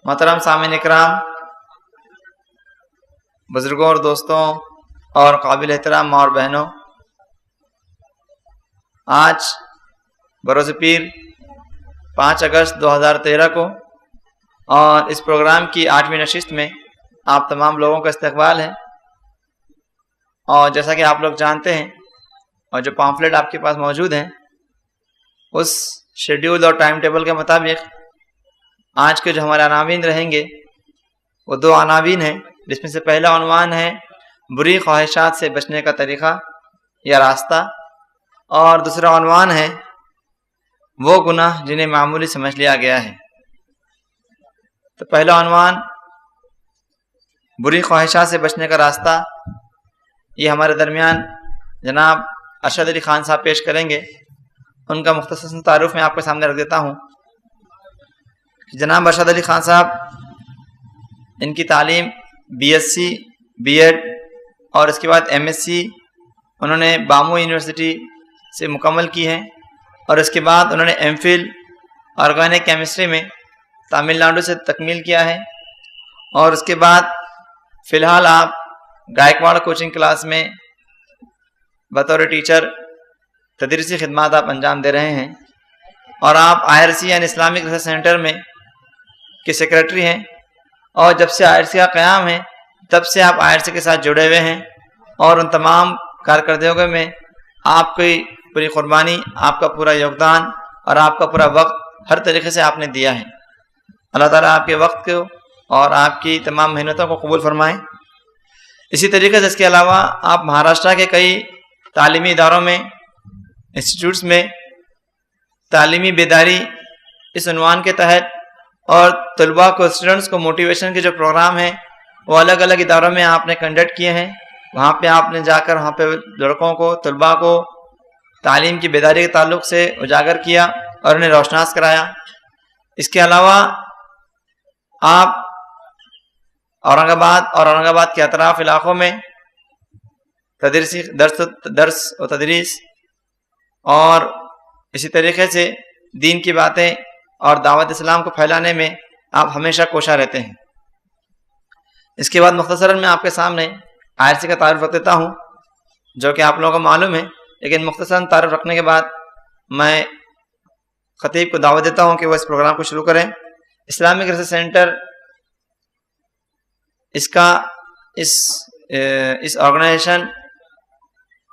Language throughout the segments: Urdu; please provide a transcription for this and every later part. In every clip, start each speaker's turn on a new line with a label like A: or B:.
A: محترم سامعین اکرام، بزرگوں اور دوستوں اور قابل احترام ماں اور بہنوں، آج بروز پیر 5 اگست 2013 کو اور اس پروگرام کی 8ویں نشست میں آپ تمام لوگوں کا استقبال ہے۔ اور جیسا کہ آپ لوگ جانتے ہیں اور جو پامفلیٹ آپ کے پاس موجود ہیں، اس شیڈیول اور ٹائم ٹیبل کے مطابق آج کے جو ہمارے عناوین رہیں گے وہ 2 عناوین ہیں، جس میں سے پہلا عنوان ہے بری خواہشات سے بچنے کا طریقہ یا راستہ، اور دوسرا عنوان ہے وہ گناہ جنہیں معمولی سمجھ لیا گیا ہے۔ تو پہلا عنوان بری خواہشات سے بچنے کا راستہ، یہ ہمارے درمیان جناب ارشد علی خان صاحب پیش کریں گے۔ ان کا مختصر تعارف میں آپ کے سامنے رکھ دیتا ہوں۔ جناب ارشد علی خان صاحب، ان کی تعلیم BSc B.Ed اور اس کے بعد MSc انہوں نے بامو یونیورسٹی سے مکمل کی ہے، اور اس کے بعد انہوں نے MPhil آرگینک کیمسٹری میں تامل ناڈو سے تکمیل کیا ہے، اور اس کے بعد فی الحال آپ گائیکواڑ کوچنگ کلاس میں بطور ٹیچر تدریسی خدمات آپ انجام دے رہے ہیں، اور آپ IRC یعنی اسلامک ریسرچ سینٹر میں کے سیکرٹری ہیں، اور جب سے IRC کا قیام ہے تب سے آپ IRC کے ساتھ جڑے ہوئے ہیں، اور ان تمام کارکردگیوں میں آپ کی پوری قربانی، آپ کا پورا یوگدان اور آپ کا پورا وقت ہر طریقے سے آپ نے دیا ہے۔ اللہ تعالیٰ آپ کے وقت کو اور آپ کی تمام محنتوں کو قبول فرمائیں۔ اسی طریقے سے اس کے علاوہ آپ مہاراشٹر کے کئی تعلیمی اداروں میں، انسٹیٹیوٹس میں تعلیمی بیداری اس عنوان کے تحت اور طلباء کو، اسٹوڈنٹس کو موٹیویشن کے جو پروگرام ہیں وہ الگ الگ اداروں میں آپ نے کنڈکٹ کیے ہیں۔ وہاں پہ آپ نے جا کر وہاں پہ لڑکوں کو، طلباء کو تعلیم کی بیداری کے تعلق سے اجاگر کیا اور انہیں روشناس کرایا۔ اس کے علاوہ آپ اورنگ آباد کے اطراف علاقوں میں درس و تدریس اور اسی طریقے سے دین کی باتیں اور دعوت اسلام کو پھیلانے میں آپ ہمیشہ کوشاں رہتے ہیں۔ اس کے بعد مختصراً میں آپ کے سامنے IRC کا تعارف رکھ دیتا ہوں، جو کہ آپ لوگوں کو معلوم ہے، لیکن مختصراً تعارف رکھنے کے بعد میں خطیب کو دعوت دیتا ہوں کہ وہ اس پروگرام کو شروع کریں۔ اسلامک ریسرچ سینٹر اس آرگنائزیشن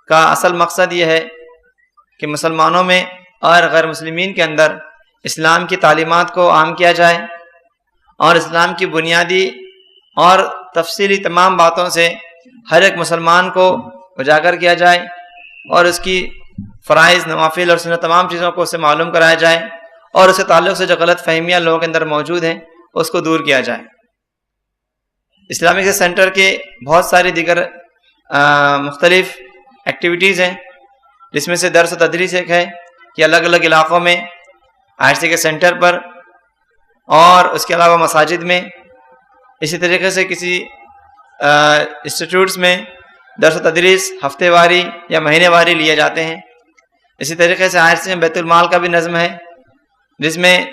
A: کا اصل مقصد یہ ہے کہ مسلمانوں میں اور غیر مسلمین کے اندر اسلام کی تعلیمات کو عام کیا جائے، اور اسلام کی بنیادی اور تفصیلی تمام باتوں سے ہر ایک مسلمان کو اجاگر کیا جائے، اور اس کی فرائض، نوافل اور سنت تمام چیزوں کو اسے معلوم کرایا جائے، اور اس کے تعلق سے جو غلط فہمیاں لوگوں کے اندر موجود ہیں اس کو دور کیا جائے۔ اسلامک سینٹر کے بہت ساری دیگر مختلف ایکٹیویٹیز ہیں، جس میں سے درس و تدریس ایک ہے کہ الگ الگ علاقوں میں IRC کے سینٹر پر اور اس کے علاوہ مساجد میں، اسی طریقے سے کسی انسٹیٹیوٹس میں درس و تدریس ہفتے واری یا مہینے واری لیے جاتے ہیں۔ اسی طریقے سے IRC میں بیت المال کا بھی نظم ہے، جس میں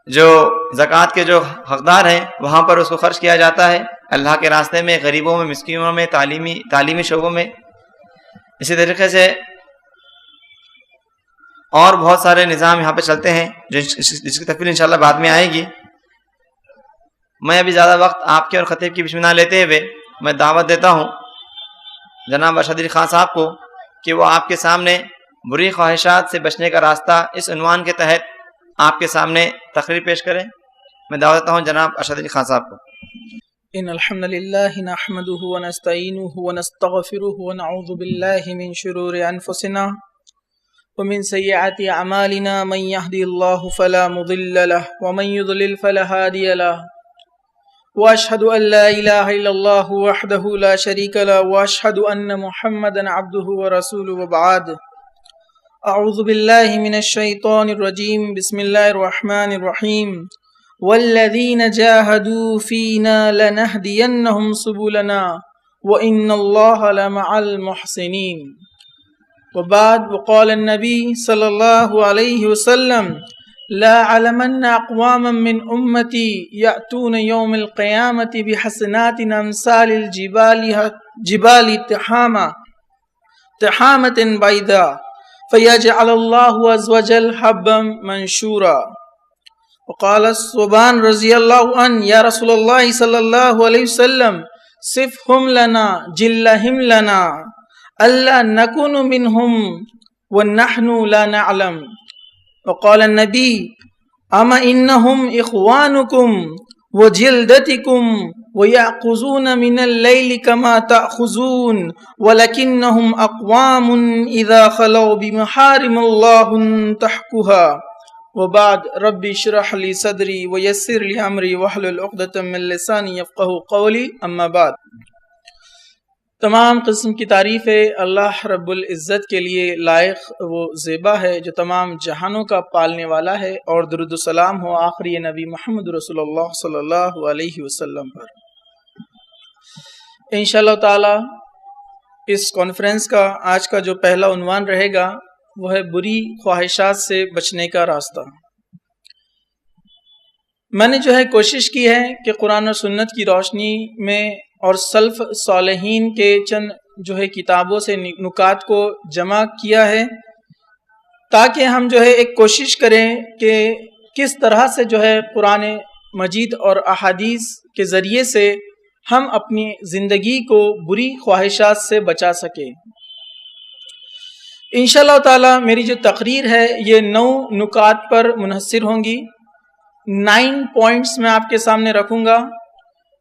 A: جو زکوٰۃ کے جو حقدار ہیں وہاں پر اس کو خرچ کیا جاتا ہے، اللہ کے راستے میں، غریبوں میں، مسکینوں میں، تعلیمی شعبوں میں۔ اسی طریقے سے اور بہت سارے نظام یہاں پہ چلتے ہیں جس کی تفصیل انشاءاللہ بعد میں آئے گی۔ میں ابھی زیادہ وقت آپ کے اور خطیب کی بسم اللہ لیتے ہوئے میں دعوت دیتا ہوں جناب ارشد علی خان صاحب کو کہ وہ آپ کے سامنے بری خواہشات سے بچنے کا راستہ اس عنوان کے تحت آپ کے سامنے تقریر پیش کریں۔ میں دعوت دیتا ہوں جناب ارشد علی خان صاحب کو۔
B: ان الحمد لله نحمده ونستعينه ونستغفره ونعوذ بالله من شرور انفسنا ومن سيئات اعمالنا، من يهدي الله فلا مضل له ومن يضلل فلا هادي له، واشهد ان لا اله الا الله وحده لا شريك له، واشهد ان محمدا عبده ورسوله، وبعد. اعوذ بالله من الشيطان الرجيم، بسم الله الرحمن الرحيم. والذين جاهدوا فينا لنهدينهم سبلنا وإن الله لمع المحسنين. وبعد، وقال النبي صلى الله عليه وسلم: لا علمن اقواما من امتی یأتون یوم القیامت بحسنات امثال جبال تحامة بیضاء فیجعل اللہ عز وجل حبا منشورا. وقال الثوبان رضی اللہ عنہ یا رسول اللہ صلی اللہ علیہ وسلم صفهم لنا جلهم لنا الا نكون منهم ونحن لا نعلم. وقال النبی اما انهم اخوانكم وجلدتكم ويأخذون من الليل كما تأخذون ولكنهم أقوام إذا خلوا بمحارم الله انتهكوها. وبعد ربي اشرح لي صدري ويسر لي أمري واحلل عقدة من لساني يفقهوا قولي. أما بعد. تمام قسم کی تعریف اللہ رب العزت کے لیے لائق وہ زیبا ہے جو تمام جہانوں کا پالنے والا ہے، اور درود و سلام ہو آخری نبی محمد رسول اللہ صلی اللہ علیہ وسلم پر. انشاءاللہ تعالی اس کانفرنس کا آج کا جو پہلا عنوان رہے گا وہ ہے بری خواہشات سے بچنے کا راستہ. میں نے جو ہے کوشش کی ہے کہ قرآن و سنت کی روشنی میں اور سلف صالحین کے چند جو ہے کتابوں سے نکات کو جمع کیا ہے، تاکہ ہم جو ہے ایک کوشش کریں کہ کس طرح سے جو ہے قرآن مجید اور احادیث کے ذریعے سے ہم اپنی زندگی کو بری خواہشات سے بچا سکیں. انشاءاللہ تعالی میری جو تقریر ہے یہ 9 نکات پر منحصر ہوں گی. 9 پوائنٹس میں آپ کے سامنے رکھوں گا.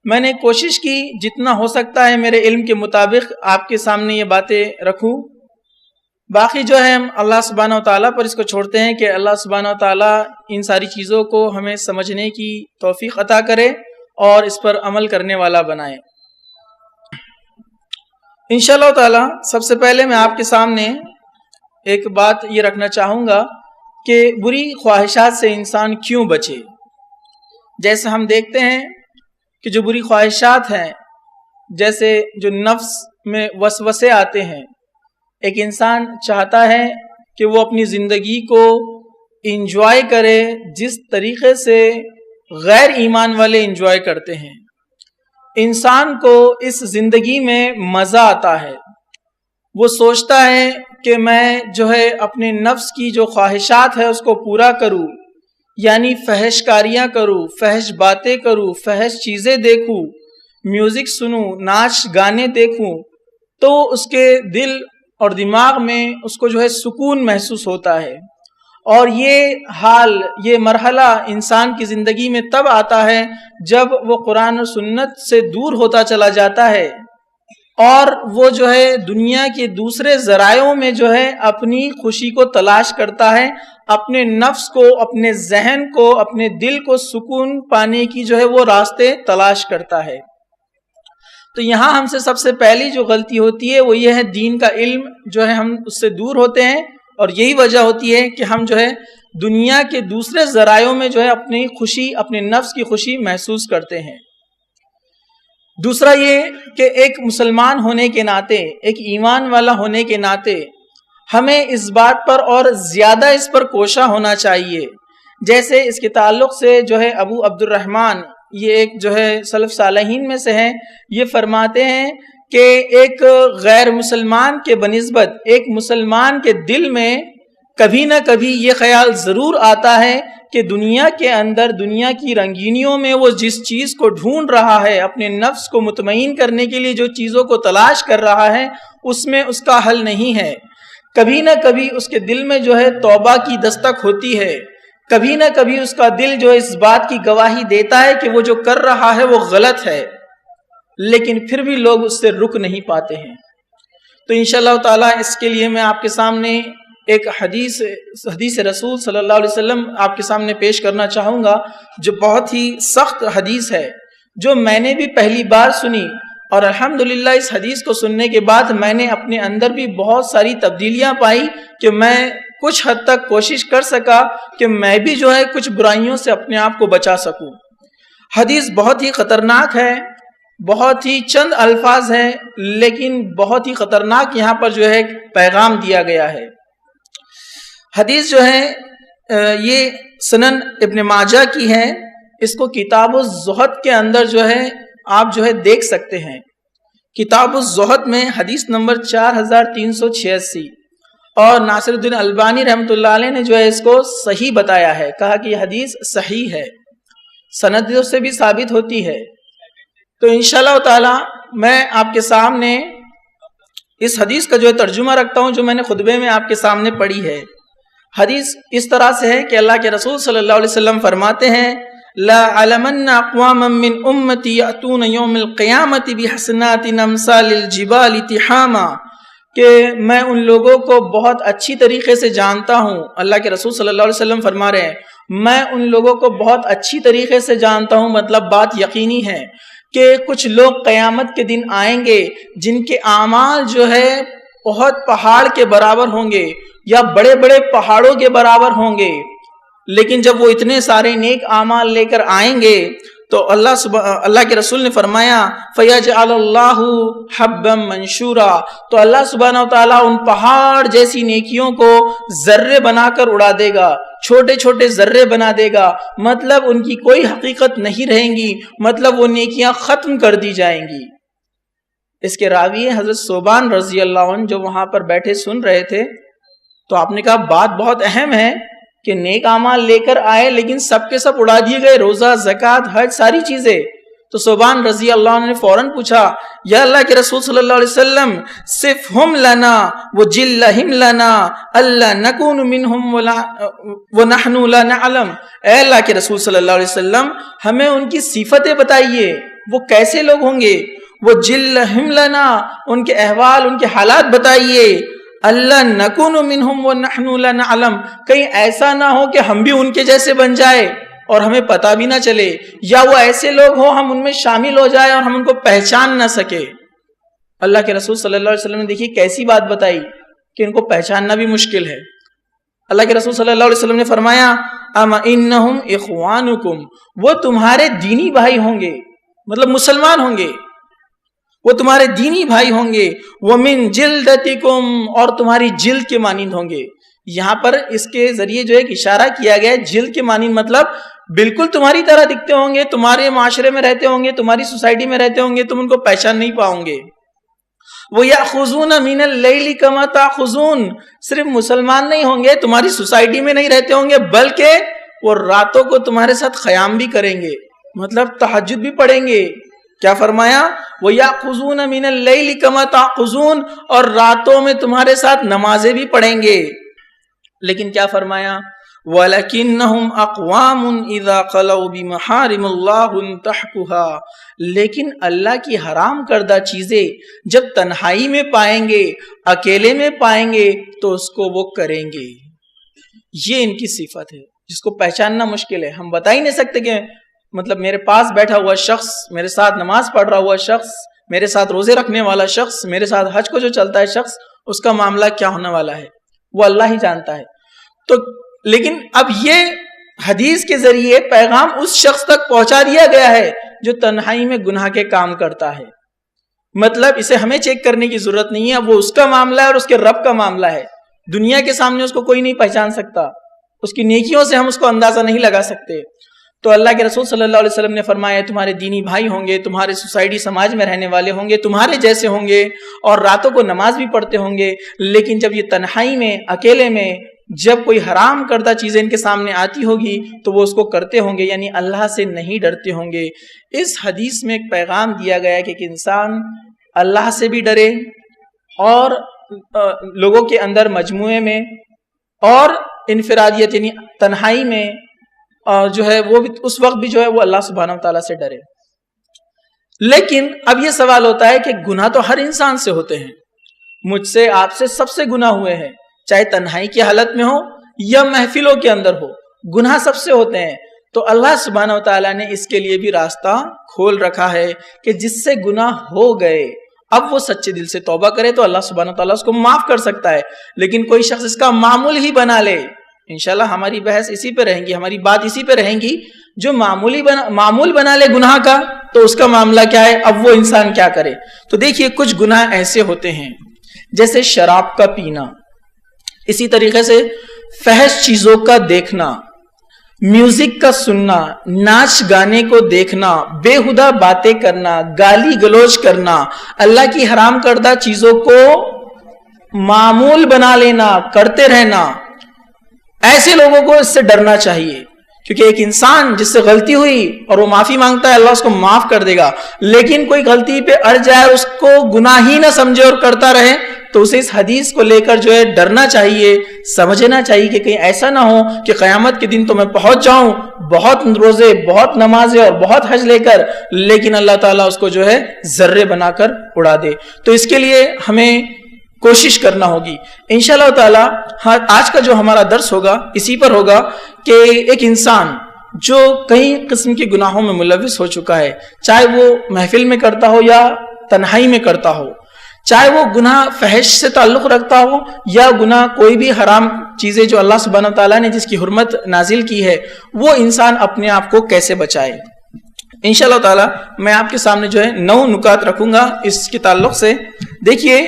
B: میں نے کوشش کی جتنا ہو سکتا ہے میرے علم کے مطابق آپ کے سامنے یہ باتیں رکھوں. باقی جو ہے ہم اللہ سبحانہ و تعالیٰ پر اس کو چھوڑتے ہیں کہ اللہ سبحانہ و تعالیٰ ان ساری چیزوں کو ہمیں سمجھنے کی توفیق عطا کرے اور اس پر عمل کرنے والا بنائے. انشاءاللہ تعالیٰ سب سے پہلے میں آپ کے سامنے ایک بات یہ رکھنا چاہوں گا کہ بری خواہشات سے انسان کیوں بچے. جیسے ہم دیکھتے ہیں کہ جو بری خواہشات ہیں، جیسے جو نفس میں وسوسے آتے ہیں، ایک انسان چاہتا ہے کہ وہ اپنی زندگی کو انجوائے کرے جس طریقے سے غیر ایمان والے انجوائے کرتے ہیں. انسان کو اس زندگی میں مزہ آتا ہے، وہ سوچتا ہے کہ میں جو ہے اپنے نفس کی جو خواہشات ہے اس کو پورا کروں، یعنی فحش کاریاں کروں، فحش باتیں کروں، فحش چیزیں دیکھوں، میوزک سنوں، ناچ گانے دیکھوں، تو اس کے دل اور دماغ میں اس کو جو ہے سکون محسوس ہوتا ہے. اور یہ حال، یہ مرحلہ انسان کی زندگی میں تب آتا ہے جب وہ قرآن و سنت سے دور ہوتا چلا جاتا ہے اور وہ جو ہے دنیا کے دوسرے ذرائعوں میں جو ہے اپنی خوشی کو تلاش کرتا ہے، اپنے نفس کو، اپنے ذہن کو، اپنے دل کو سکون پانے کی جو ہے وہ راستے تلاش کرتا ہے. تو یہاں ہم سے سب سے پہلی جو غلطی ہوتی ہے وہ یہ ہے دین کا علم جو ہے ہم اس سے دور ہوتے ہیں، اور یہی وجہ ہوتی ہے کہ ہم جو ہے دنیا کے دوسرے ذرائعوں میں جو ہے اپنی خوشی، اپنے نفس کی خوشی محسوس کرتے ہیں. دوسرا یہ کہ ایک مسلمان ہونے کے ناطے، ایک ایمان والا ہونے کے ناطے ہمیں اس بات پر اور زیادہ اس پر کوشاں ہونا چاہیے. جیسے اس کے تعلق سے جو ہے ابو عبد الرحمن، یہ ایک جو ہے سلف صالحین میں سے ہیں، یہ فرماتے ہیں کہ ایک غیر مسلمان کے بنسبت ایک مسلمان کے دل میں کبھی نہ کبھی یہ خیال ضرور آتا ہے کہ دنیا کے اندر، دنیا کی رنگینیوں میں وہ جس چیز کو ڈھونڈ رہا ہے، اپنے نفس کو مطمئن کرنے کے لیے جو چیزوں کو تلاش کر رہا ہے، اس میں اس کا حل نہیں ہے. کبھی نہ کبھی اس کے دل میں جو ہے توبہ کی دستک ہوتی ہے، کبھی نہ کبھی اس کا دل جو اس بات کی گواہی دیتا ہے کہ وہ جو کر رہا ہے وہ غلط ہے، لیکن پھر بھی لوگ اس سے رک نہیں پاتے ہیں. تو انشاءاللہ تعالیٰ اس کے لیے میں آپ کے سامنے ایک حدیث رسول صلی اللہ علیہ وسلم آپ کے سامنے پیش کرنا چاہوں گا، جو بہت ہی سخت حدیث ہے، جو میں نے بھی پہلی بار سنی، اور الحمدللہ اس حدیث کو سننے کے بعد میں نے اپنے اندر بھی بہت ساری تبدیلیاں پائی کہ میں کچھ حد تک کوشش کر سکا کہ میں بھی جو ہے کچھ برائیوں سے اپنے آپ کو بچا سکوں. حدیث بہت ہی خطرناک ہے، بہت ہی چند الفاظ ہیں، لیکن بہت ہی خطرناک یہاں پر جو ہے پیغام دیا گیا ہے. حدیث جو ہے یہ سنن ابن ماجہ کی ہے، اس کو کتاب الزہد کے اندر جو ہے آپ جو ہے دیکھ سکتے ہیں۔ کتاب الزہد میں حدیث نمبر 4386، اور ناصر الدین البانی رحمۃ اللہ علیہ نے جو ہے اس کو صحیح بتایا ہے، کہا کہ یہ حدیث صحیح ہے، سند سے بھی ثابت ہوتی ہے۔ تو انشاءاللہ تعالی میں آپ کے سامنے اس حدیث کا جو ہے ترجمہ رکھتا ہوں، جو میں نے خطبے میں آپ کے سامنے پڑھی ہے۔ حدیث اس طرح سے ہے کہ اللہ کے رسول صلی اللہ علیہ وسلم فرماتے ہیں، لا علمن اقواما من امتی یاتون یوم القیامت بحسنات امثال الجبال تحاما، کہ میں ان لوگوں کو بہت اچھی طریقے سے جانتا ہوں۔ اللہ کے رسول صلی اللہ علیہ وسلم فرما رہے ہیں میں ان لوگوں کو بہت اچھی طریقے سے جانتا ہوں، مطلب بات یقینی ہے کہ کچھ لوگ قیامت کے دن آئیں گے جن کے اعمال جو ہے بہت پہاڑ کے برابر ہوں گے یا بڑے بڑے پہاڑوں کے برابر ہوں گے، لیکن جب وہ اتنے سارے نیک اعمال لے کر آئیں گے تو اللہ کے رسول نے فرمایا فَيَجْعَلَ اللَّهُ حَبًّا مَنْشُورًا، تو اللہ سبحانہ وتعالیٰ ان پہاڑ جیسی نیکیوں کو ذرے بنا کر اڑا دے گا، چھوٹے چھوٹے ذرے بنا دے گا، مطلب ان کی کوئی حقیقت نہیں رہیں گی، مطلب وہ نیکیاں ختم کر دی جائیں گی۔ اس کے راوی حضرت صوبان رضی اللہ عنہ جو وہاں پر بیٹھے سن رہے تھے، تو آپ نے کہا بات بہت اہم ہے کہ نیک اعمال لے کر آئے لیکن سب کے سب اڑا دیے گئے، روزہ، زکوٰۃ، حج، ساری چیزیں۔ تو صوبان رضی اللہ عنہ نے فوراً پوچھا یا اللہ کے رسول صلی اللہ علیہ وسلم صفہم لنا وجلہم لنا الا نکون منہم ونحن لا نعلم، اے اللہ کے رسول صلی اللہ علیہ وسلم ہمیں ان کی صفتیں بتائیے، وہ کیسے لوگ ہوں گے، وجلہم لنا ان کے احوال، ان کے حالات بتائیے، اللہ نکون منہم ونحن لا نعلم، کہیں ایسا نہ ہو کہ ہم بھی ان کے جیسے بن جائے اور ہمیں پتہ بھی نہ چلے، یا وہ ایسے لوگ ہوں ہم ان میں شامل ہو جائے اور ہم ان کو پہچان نہ سکے۔ اللہ کے رسول صلی اللہ علیہ وسلم نے دیکھی کیسی بات بتائی کہ ان کو پہچاننا بھی مشکل ہے۔ اللہ کے رسول صلی اللہ علیہ وسلم نے فرمایا اما انہم اخوانکم، وہ تمہارے دینی بھائی ہوں گے، مطلب مسلمان ہوں گے، وہ تمہارے دینی بھائی ہوں گے، وَمِن جِلْدَتِكُمْ اور تمہاری جلد کے مانند ہوں گے۔ یہاں پر اس کے ذریعے جو ایک اشارہ کیا گیا ہے جلد کے مانند، مطلب بالکل تمہاری طرح دکھتے ہوں گے، تمہارے معاشرے میں رہتے ہوں گے، تمہاری سوسائٹی میں رہتے ہوں گے، تم ان کو پہچان نہیں پاؤں گے۔ وَيَأْخُذُونَ مِنَ اللَّيْلِ كَمَا تَأْخُذُونَ، صرف مسلمان نہیں ہوں گے، تمہاری سوسائٹی میں نہیں رہتے ہوں گے، بلکہ وہ راتوں کو تمہارے ساتھ قیام بھی کریں گے، مطلب تہجد بھی پڑھیں گے۔ کیا فرمایا وَيَأْخُذُونَ مِنَ اللَّيْلِ كَمَا تَأْخُذُونَ، اور راتوں میں تمہارے ساتھ نمازیں بھی پڑھیں گے۔ لیکن کیا فرمایا وَلَكِنَّهُمْ أَقْوَامٌ إِذَا خَلَوْا بِمَحَارِمِ اللَّهِ انْتَهَكُوهَا، لیکن اللہ کی حرام کردہ چیزیں جب تنہائی میں پائیں گے، اکیلے میں پائیں گے تو اس کو وہ کریں گے۔ یہ ان کی صفت ہے جس کو پہچاننا مشکل ہے۔ ہم بتا ہی نہیں سکتے کہ مطلب میرے پاس بیٹھا ہوا شخص، میرے ساتھ نماز پڑھ رہا ہوا شخص، میرے ساتھ روزے رکھنے والا شخص، میرے ساتھ حج کو جو چلتا ہے شخص، اس کا معاملہ کیا ہونے والا ہے وہ اللہ ہی جانتا ہے۔ تو لیکن اب یہ حدیث کے ذریعے پیغام اس شخص تک پہنچا دیا گیا ہے جو تنہائی میں گناہ کے کام کرتا ہے، مطلب اسے ہمیں چیک کرنے کی ضرورت نہیں ہے، وہ اس کا معاملہ ہے اور اس کے رب کا معاملہ ہے۔ دنیا کے سامنے اس کو کوئی نہیں پہچان سکتا، اس کی نیکیوں سے ہم اس کو اندازہ نہیں لگا سکتے۔ تو اللہ کے رسول صلی اللہ علیہ وسلم نے فرمایا تمہارے دینی بھائی ہوں گے، تمہارے سوسائٹی سماج میں رہنے والے ہوں گے، تمہارے جیسے ہوں گے اور راتوں کو نماز بھی پڑھتے ہوں گے، لیکن جب یہ تنہائی میں، اکیلے میں، جب کوئی حرام کردہ چیزیں ان کے سامنے آتی ہوگی تو وہ اس کو کرتے ہوں گے، یعنی اللہ سے نہیں ڈرتے ہوں گے۔ اس حدیث میں ایک پیغام دیا گیا ہے کہ ایک انسان اللہ سے بھی ڈرے اور لوگوں کے اندر مجموعے میں اور انفرادیت یعنی تنہائی میں جو ہے وہ اس وقت بھی جو ہے وہ اللہ سبحانہ وتعالیٰ سے ڈرے۔ لیکن اب یہ سوال ہوتا ہے کہ گناہ تو ہر انسان سے ہوتے ہیں، مجھ سے آپ سے سب سے گناہ ہوئے ہیں، چاہے تنہائی کی حالت میں ہو یا محفلوں کے اندر ہو، گناہ سب سے ہوتے ہیں۔ تو اللہ سبحانہ وتعالیٰ نے اس کے لیے بھی راستہ کھول رکھا ہے کہ جس سے گناہ ہو گئے اب وہ سچے دل سے توبہ کرے تو اللہ سبحانہ وتعالیٰ اس کو معاف کر سکتا ہے۔ لیکن کوئی شخص اس کا معمول ہی بنا لے، انشاءاللہ ہماری بحث اسی پہ رہیں گی، ہماری بات اسی پہ رہیں گی، جو معمول بنا لے گناہ کا تو اس کا معاملہ کیا ہے، اب وہ انسان کیا کرے۔ تو دیکھیے کچھ گناہ ایسے ہوتے ہیں جیسے شراب کا پینا، اسی طریقے سے فحش چیزوں کا دیکھنا، میوزک کا سننا، ناچ گانے کو دیکھنا، بےہودہ باتیں کرنا، گالی گلوچ کرنا، اللہ کی حرام کردہ چیزوں کو معمول بنا لینا، کرتے رہنا، ایسے لوگوں کو اس سے ڈرنا چاہیے. کیونکہ ایک انسان جس سے غلطی ہوئی اور وہ معافی مانگتا ہے، اللہ اس کو معاف کر دے گا. لیکن کوئی غلطی پہ اڑ جائے، اس کو گناہ ہی نہ سمجھے اور کرتا رہے، تو اسے اس حدیث کو لے کر جو ہے ڈرنا چاہیے، سمجھنا چاہیے کہ کہیں ایسا نہ ہو کہ قیامت کے دن تو میں پہنچ جاؤں بہت روزے، بہت نمازیں اور بہت حج لے کر، لیکن اللہ تعالیٰ اس کو جو ہے ذرے بنا کر اڑا دے. تو اس کے لیے ہمیں کوشش کرنا ہوگی انشاءاللہ تعالی. آج کا جو ہمارا درس ہوگا اسی پر ہوگا کہ ایک انسان جو کئی قسم کے گناہوں میں ملوث ہو چکا ہے، چاہے وہ محفل میں کرتا ہو یا تنہائی میں کرتا ہو، چاہے وہ گناہ فحش سے تعلق رکھتا ہو یا گناہ کوئی بھی حرام چیزیں جو اللہ سبحانہ تعالیٰ نے جس کی حرمت نازل کی ہے، وہ انسان اپنے آپ کو کیسے بچائے. انشاءاللہ تعالی میں آپ کے سامنے جو ہے 9 نکات رکھوں گا اس کے تعلق سے. دیکھیے،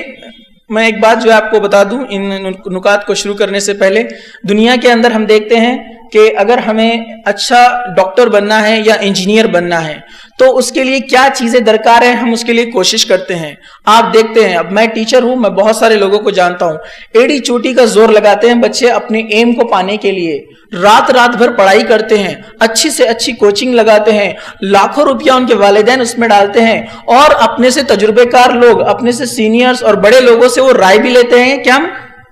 B: میں ایک بات جو آپ کو بتا دوں ان نکات کو شروع کرنے سے پہلے. دنیا کے اندر ہم دیکھتے ہیں کہ اگر ہمیں اچھا ڈاکٹر بننا ہے یا انجینئر بننا ہے تو اس کے لیے کیا چیزیں درکار ہیں، ہم اس کے لیے کوشش کرتے ہیں. آپ دیکھتے ہیں، اب میں ٹیچر ہوں، میں بہت سارے لوگوں کو جانتا ہوں، ایڑی چوٹی کا زور لگاتے ہیں بچے اپنے ایم کو پانے کے لیے، رات بھر پڑھائی کرتے ہیں، اچھی سے اچھی کوچنگ لگاتے ہیں، لاکھوں روپیہ ان کے والدین اس میں ڈالتے ہیں، اور اپنے سے تجربے کار لوگ، اپنے سے سینئرز اور بڑے لوگوں سے وہ رائے بھی لیتے ہیں کہ ہم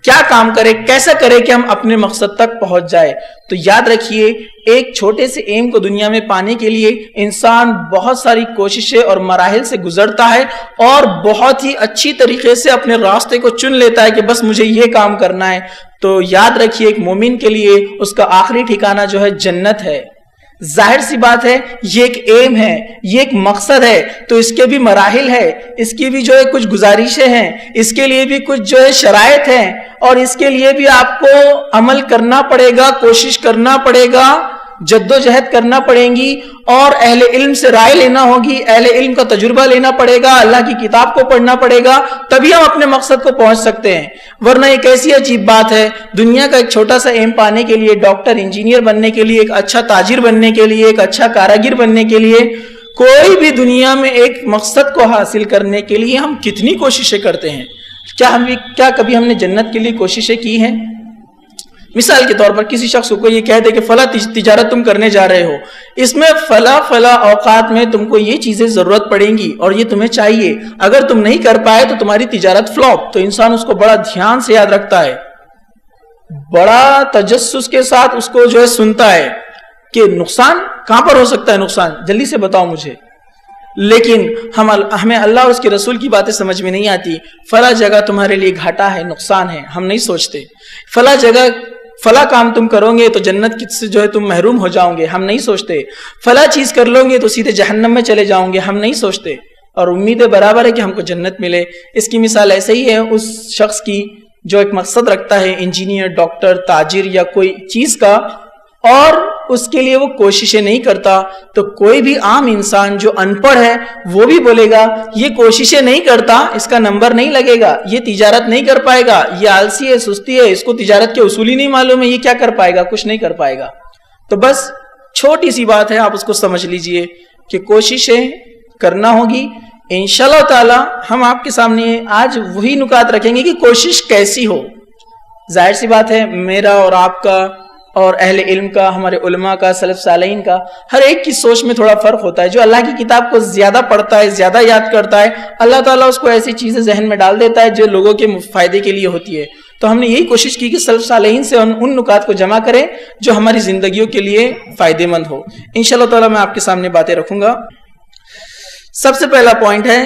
B: کیا کام کریں، کیسا کریں کہ ہم اپنے مقصد تک پہنچ جائے. تو یاد رکھیے، ایک چھوٹے سے ایم کو دنیا میں پانے کے لیے انسان بہت ساری کوششیں اور مراحل سے گزرتا ہے اور بہت ہی اچھی طریقے سے اپنے راستے کو چن لیتا ہے کہ بس مجھے یہ کام کرنا ہے. تو یاد رکھیے، ایک مومن کے لیے اس کا آخری ٹھکانہ جو ہے جنت ہے. ظاہر سی بات ہے، یہ ایک ایم ہے، یہ ایک مقصد ہے، تو اس کے بھی مراحل ہے، اس کی بھی جو ہے کچھ گزارشیں ہیں، اس کے لیے بھی کچھ جو ہے شرائط ہیں، اور اس کے لیے بھی آپ کو عمل کرنا پڑے گا، کوشش کرنا پڑے گا، جدوجہد کرنا پڑیں گی، اور اہل علم سے رائے لینا ہوگی، اہل علم کا تجربہ لینا پڑے گا، اللہ کی کتاب کو پڑھنا پڑے گا، تبھی ہم اپنے مقصد کو پہنچ سکتے ہیں. ورنہ ایک ایسی عجیب بات ہے، دنیا کا ایک چھوٹا سا ایم پانے کے لیے، ڈاکٹر، انجینئر بننے کے لیے، ایک اچھا تاجر بننے کے لیے، ایک اچھا کاراگر بننے کے لیے، کوئی بھی دنیا میں ایک مقصد کو حاصل کرنے کے لیے ہم کتنی کوششیں کرتے ہیں. کیا کبھی ہم نے جنت کے لیے کوششیں کی ہیں؟ مثال کے طور پر کسی شخص کو یہ کہہ دے کہ فلاں تجارت تم کرنے جا رہے ہو، اس میں فلاں اوقات میں تم کو یہ چیزیں ضرورت پڑیں گی اور یہ تمہیں چاہیے، اگر تم نہیں کر پائے تو تمہاری تجارت فلاپ. تو انسان اس کو بڑا دھیان سے یاد رکھتا ہے، بڑا تجسس کے ساتھ اس کو جو ہے سنتا ہے کہ نقصان کہاں پر ہو سکتا ہے، نقصان جلدی سے بتاؤ مجھے. لیکن ہمیں اللہ اور اس کے رسول کی باتیں سمجھ میں نہیں آتی. فلاں جگہ تمہارے لیے گھاٹا ہے، نقصان ہے، ہم نہیں سوچتے. فلاں جگہ فلاں کام تم کرو گے تو جنت سے جو ہے تم محروم ہو جاؤ گے، ہم نہیں سوچتے. فلاں چیز کر لو گے تو سیدھے جہنم میں چلے جاؤ گے، ہم نہیں سوچتے. اور امید برابر ہے کہ ہم کو جنت ملے. اس کی مثال ایسے ہی ہے اس شخص کی جو ایک مقصد رکھتا ہے، انجینئر، ڈاکٹر، تاجر یا کوئی چیز کا، اور اس کے لیے وہ کوششیں نہیں کرتا. تو کوئی بھی عام انسان جو ان پڑھ ہے وہ بھی بولے گا یہ کوششیں نہیں کرتا، اس کا نمبر نہیں لگے گا، یہ تجارت نہیں کر پائے گا، یہ آلسی ہے، سستی ہے، اس کو تجارت کے اصول ہی نہیں معلوم ہے، یہ کیا کر پائے گا، کچھ نہیں کر پائے گا. تو بس چھوٹی سی بات ہے، آپ اس کو سمجھ لیجئے کہ کوششیں کرنا ہوگی. انشاءاللہ تعالی ہم آپ کے سامنے آج وہی نکات رکھیں گے کہ کوشش کیسی ہو. ظاہر سی بات ہے، میرا اور آپ کا اور اہل علم کا، ہمارے علماء کا، سلف صالحین کا، ہر ایک کی سوچ میں تھوڑا فرق ہوتا ہے. جو اللہ کی کتاب کو زیادہ پڑھتا ہے، زیادہ یاد کرتا ہے، اللہ تعالیٰ اس کو ایسی چیزیں ذہن میں ڈال دیتا ہے جو لوگوں کے فائدے کے لیے ہوتی ہے. تو ہم نے یہی کوشش کی کہ سلف صالحین سے ان نکات کو جمع کریں جو ہماری زندگیوں کے لیے فائدے مند ہو. انشاءاللہ تعالیٰ میں آپ کے سامنے باتیں رکھوں گا. سب سے پہلا پوائنٹ ہے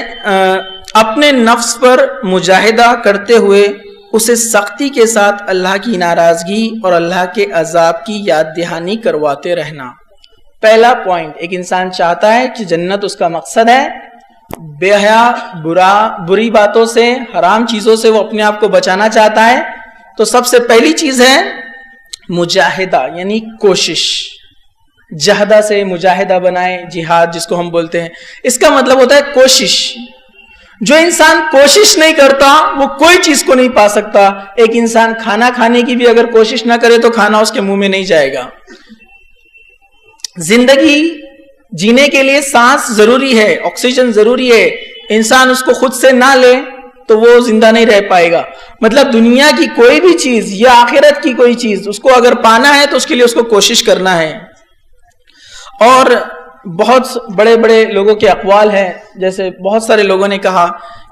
B: اپنے نفس پر مجاہدہ کرتے ہوئے اسے سختی کے ساتھ اللہ کی ناراضگی اور اللہ کے عذاب کی یاد دہانی کرواتے رہنا. پہلا پوائنٹ، ایک انسان چاہتا ہے کہ جنت اس کا مقصد ہے، بے حیا، بری باتوں سے، حرام چیزوں سے وہ اپنے آپ کو بچانا چاہتا ہے. تو سب سے پہلی چیز ہے مجاہدہ، یعنی کوشش. جہدہ سے مجاہدہ بنائے، جہاد جس کو ہم بولتے ہیں، اس کا مطلب ہوتا ہے کوشش. جو انسان کوشش نہیں کرتا وہ کوئی چیز کو نہیں پا سکتا. ایک انسان کھانا کھانے کی بھی اگر کوشش نہ کرے تو کھانا اس کے منہ میں نہیں جائے گا. زندگی جینے کے لیے سانس ضروری ہے, آکسیجن ضروری ہے. انسان اس کو خود سے نہ لے تو وہ زندہ نہیں رہ پائے گا. مطلب دنیا کی کوئی بھی چیز یا آخرت کی کوئی چیز اس کو اگر پانا ہے تو اس کے لیے اس کو کوشش کرنا ہے. اور بہت بڑے بڑے لوگوں کے اقوال ہیں, جیسے بہت سارے لوگوں نے کہا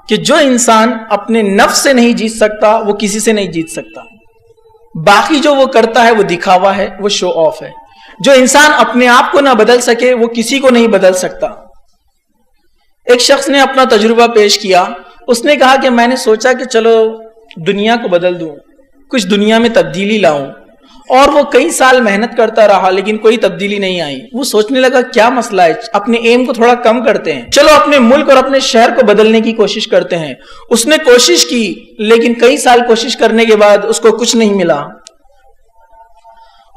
B: کہ جو انسان اپنے نفس سے نہیں جیت سکتا وہ کسی سے نہیں جیت سکتا. باقی جو وہ کرتا ہے وہ دکھاوا ہے, وہ شو آف ہے. جو انسان اپنے آپ کو نہ بدل سکے وہ کسی کو نہیں بدل سکتا. ایک شخص نے اپنا تجربہ پیش کیا. اس نے کہا کہ میں نے سوچا کہ چلو دنیا کو بدل دوں, کچھ دنیا میں تبدیلی لاؤں. اور وہ کئی سال محنت کرتا رہا لیکن کوئی تبدیلی نہیں آئی. وہ سوچنے لگا کیا مسئلہ ہے, اپنے ایم کو تھوڑا کم کرتے ہیں, چلو اپنے ملک اور اپنے شہر کو بدلنے کی کوشش کرتے ہیں. اس نے کوشش کی لیکن کئی سال کوشش کرنے کے بعد اس کو کچھ نہیں ملا.